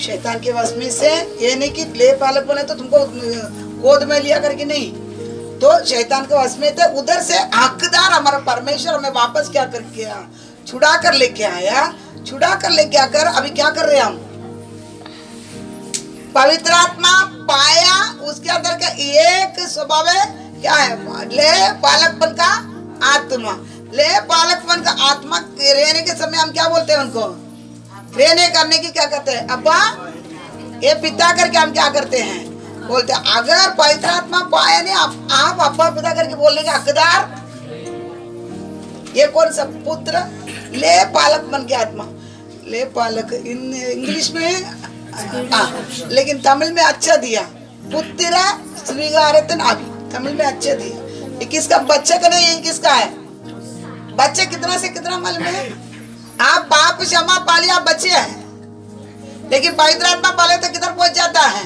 शैतान के वश में से। ये नहीं कि ले बालक बने तो तुमको गोद में लिया करके नहीं, तो शैतान के वश में थे। उधर से हकदार हमारा परमेश्वर हमें वापस क्या करके छुड़ा कर लेके आया। छुड़ा कर लेके आकर अभी क्या कर रहे हैं हम? पवित्र आत्मा पाया, उसके अंदर का एक स्वभाव है क्या है? ले बालकपन का आत्मा। ले बालकपन का आत्मा रहने के समय हम क्या बोलते हैं उनको? रहने करने की क्या करते हैं? अब्बा, ये पिता करके हम क्या करते हैं? बोलते हैं। अगर पवित्र आत्मा पाया नहीं, आप अब्बा पिता करके बोलने के हकदार। ये कौन सा? पुत्र। ले बालकपन की आत्मा। ले बालक इंग्लिश में लेकिन तमिल में अच्छा दिया, पुत्र स्वीकारतन आवी। तमिल में अच्छा दिया। ये किसका? बच्चे का नहीं, ये किसका है? बच्चे कितना से कितना मालूम है? आप बाप क्षमा पालिए, आप बच्चे हैं, लेकिन पवित्र आत्मा पाले तो किधर पहुंच जाता है?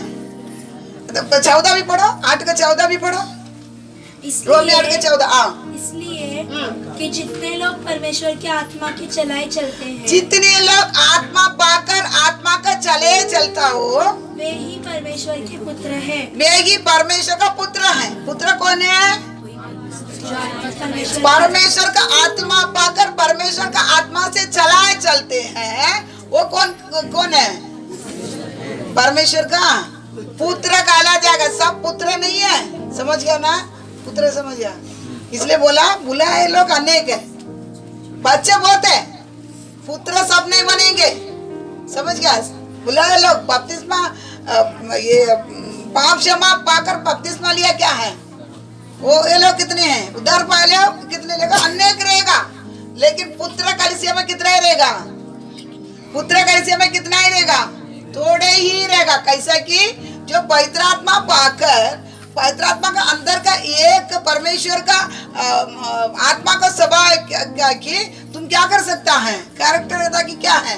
14 भी पढ़ो, 8 का 14 भी पढ़ो। रोमी 8 के 14। इसलिए कि जितने लोग परमेश्वर के आत्मा के चलाए चलते हैं, जितने लोग आत्मा पाकर आत्मा का चले चलता हो, वे ही परमेश्वर के पुत्र हैं। वे ही परमेश्वर का पुत्र है। पुत्र कौन है? परमेश्वर का आत्मा पाकर परमेश्वर का आत्मा से चलाए चलते हैं, वो वो कौन है? परमेश्वर का पुत्र कहला जाएगा। सब पुत्र नहीं है, समझ गया ना? पुत्र समझ गया, इसलिए बोला बुलाए लोग अनेक है, बच्चे बहुत है, पुत्र सब नहीं बनेंगे, समझ गया? बुलाए लोग बपतिस्मा, ये पाप क्षमा पाकर बपतिस्मा लिया क्या है वो, ये लोग कितने हैं? उधर पहले कितने लेगा? अनेक रहेगा, लेकिन पुत्र कलीसिया में कितना ही रहेगा? पुत्र कलीसिया में कितना ही रहेगा? थोड़े ही रहेगा। कैसा कि जो पवित्र आत्मा पाकर, पवित्र आत्मा का अंदर का एक परमेश्वर का आत्मा का स्वभाव कि तुम क्या कर सकता है, कैरेक्टर रहता कि क्या है,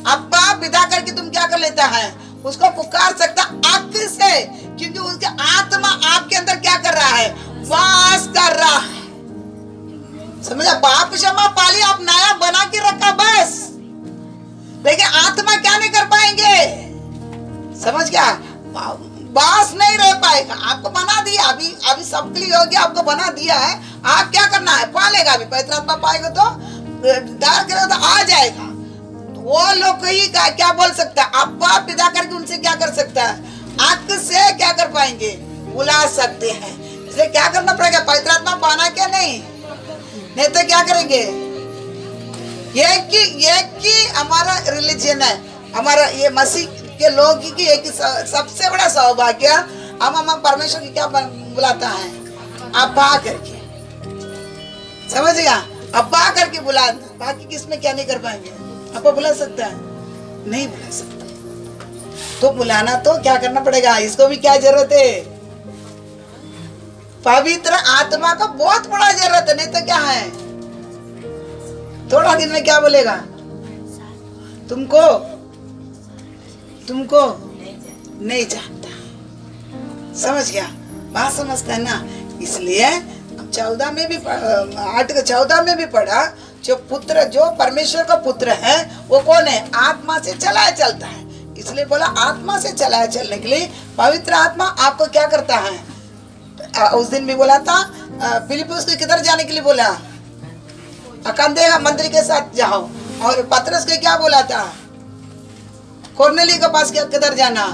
अब्बा पिता करके तुम क्या कर लेता है, उसको पुकार सकता आग से, क्योंकि उसके आत्मा आपके अंदर क्या कर रहा है? वास कर रहा है। समझा? पाप क्षमा पाली आप नया बना के रखा बस, लेकिन आत्मा क्या नहीं कर पाएंगे, समझ गया? बास नहीं रह पाएगा। आपको बना दिया, अभी सबके लिए हो गया, आपको बना दिया है, आप क्या करना है? पालेगा। अभी पवित्र आत्मा पाएगा तो दार करेगा तो आ जाएगा। तो वो लोग ही क्या बोल सकता है? अब्बा पिता करके उनसे क्या कर सकता है? आंख से क्या कर पाएंगे? बुला सकते हैं। इसलिए क्या करना पड़ेगा? पवित्र आत्मा पाना क्या नहीं तो क्या करेंगे? एक ही हमारा रिलीजन है, हमारा ये मसीह के लोग की एक सबसे बड़ा सौभाग्य, हम परमेश्वर की क्या बुलाता है? अब्बा करके, समझ गया? अब्बा करके बुला, बाकी किसमें क्या नहीं कर पाएंगे? अब्बा बुला सकता है? नहीं बुला सकता। तो बुलाना तो क्या करना पड़ेगा? इसको भी क्या जरूरत है? पवित्र आत्मा का बहुत बड़ा जरूरत है, नहीं तो क्या है? थोड़ा दिन में क्या बोलेगा? तुमको नहीं जानता, समझ गया? बात समझता है ना? इसलिए 14 में भी 8:14 में भी पढ़ा, जो पुत्र, जो परमेश्वर का पुत्र है वो कौन है? आत्मा से चलाया चलता है। इसलिए बोला आत्मा से चलाया चलने के लिए पवित्र आत्मा आपको क्या करता है? उस दिन भी बोला था फिलिप्पुस को किधर जाने के लिए बोला? अकंदेह मंत्री के साथ जाओ। और पतरस को क्या बोला था? कोर्नेली के पास किधर जाना?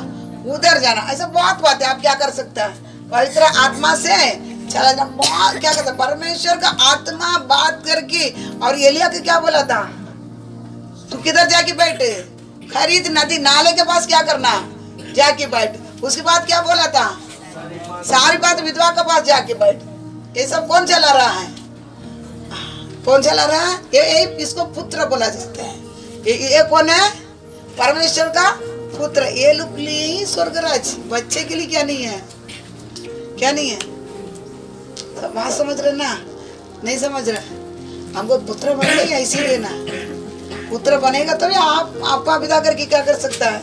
उधर जाना। ऐसा बहुत बात है, आप क्या कर सकते हैं? पवित्र आत्मा से चला जाना। बहुत क्या करता? परमेश्वर का आत्मा बात करके। और एलिया को क्या बोला था? तू किधर जाके बैठे? खरीद नदी नाले के पास क्या करना? जाके बैठ। उसके बाद क्या बोला था? सारी बात विधवा के पास जाके बैठ। ये सब कौन चला रहा है? कौन चला रहा है? ये इसको पुत्र बोला जाता है। ये कौन है? परमेश्वर का पुत्र। ये लोग लिए ही स्वर्गराज, बच्चे के लिए क्या नहीं है? क्या नहीं है? तो बात समझ रहे ना? नहीं समझ रहे? हमको पुत्र बनेगा ऐसे लेना, पुत्र बनेगा तभी आपका पिता करके क्या कर सकता है?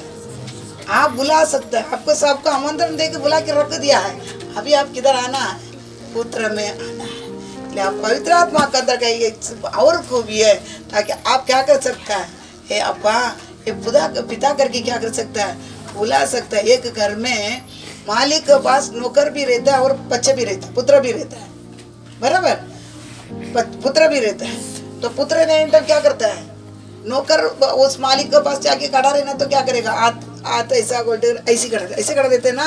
आप बुला सकते हैं। आपको सबको आमंत्रण देके बुला के रख दिया है, अभी आप किधर आना है? पुत्र में आना है। आप पवित्र आत्मा के अंदर का ये और खूबी है, ताकि आप क्या कर सकता है? ये अब्बा, ये पिता करके क्या कर सकता है? बुला सकता है। एक घर में मालिक के पास नौकर भी रहता है और बच्चे भी रहता है, पुत्र भी रहता है, बराबर? पुत्र भी रहता है। तो पुत्र ने तो क्या करता है? नौकर उस मालिक के पास जाके खड़ा रहना तो क्या करेगा? हाथ ऐसा ऐसे कर देते ना,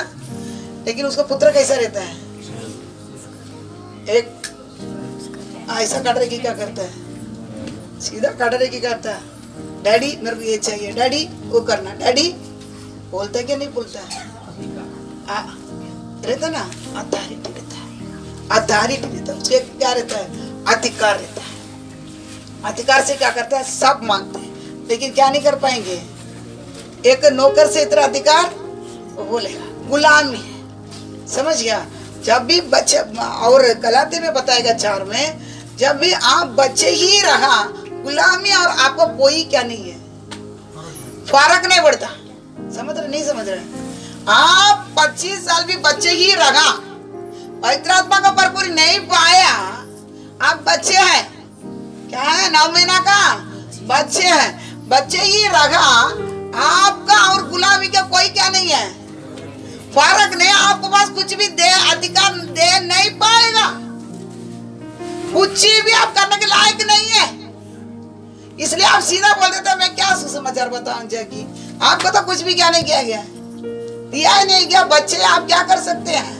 लेकिन उसका पुत्र कैसा रहता है? एक ऐसा काटने की क्या करता है? सीधा काटने की करता है। डैडी मेरे को ये चाहिए, डैडी वो करना, डैडी बोलता है क्या? नहीं बोलता है। रहता ना, अथॉरिटी रहता है, अथॉरिटी रहता है। उसके क्या रहता है? अधिकार रहता है। अधिकार से क्या करता है? सब मांगते हैं, लेकिन क्या नहीं कर पाएंगे? एक नौकर से इतना अधिकार वो बोलेगा गुलामी है, समझ गया? जब भी बच्चे, और गलाती में बताएगा 4 में, जब भी आप बच्चे ही रहा, गुलामी और आपको कोई क्या नहीं है, फर्क नहीं पड़ता। समझ रहे? नहीं समझ रहे? आप 25 साल भी बच्चे ही रहा, पवित्र आत्मा का भरपूरी नहीं पाया, आप बच्चे हैं। क्या है? 9 महीना का बच्चे हैं, बच्चे ही रहा, आपका और गुलामी का कोई क्या नहीं है, फर्क नहीं। आपके पास कुछ भी दे अधिकार दे नहीं पाएगा, कुछ भी आप करने के लायक नहीं है। इसलिए आप सीधा बोल देते, मैं क्या सुसमाचार बताऊं जैकी, आपको तो कुछ भी क्या नहीं किया गया, दिया ही नहीं गया। बच्चे आप क्या कर सकते हैं,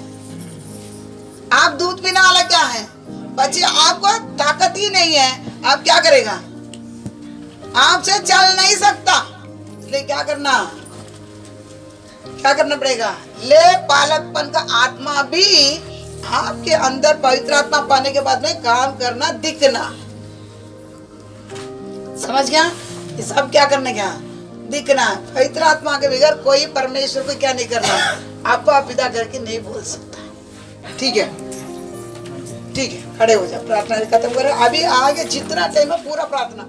आप दूध पीने वाला क्या है, बच्चे आपको ताकत ही नहीं है, आप क्या करेगा, आपसे चल नहीं सकता। इसलिए क्या करना पड़ेगा, ले पालकपन का आत्मा भी आपके अंदर पवित्र आत्मा पाने के बाद में काम करना दिखना। समझ गया, ये सब क्या करने का दिखना। पवित्र आत्मा के बगैर कोई परमेश्वर को क्या नहीं करना, आपा पिता करके नहीं बोल सकता। ठीक है, ठीक है, खड़े हो जाओ, प्रार्थना खत्म करें। अभी आगे जितना टाइम है पूरा प्रार्थना।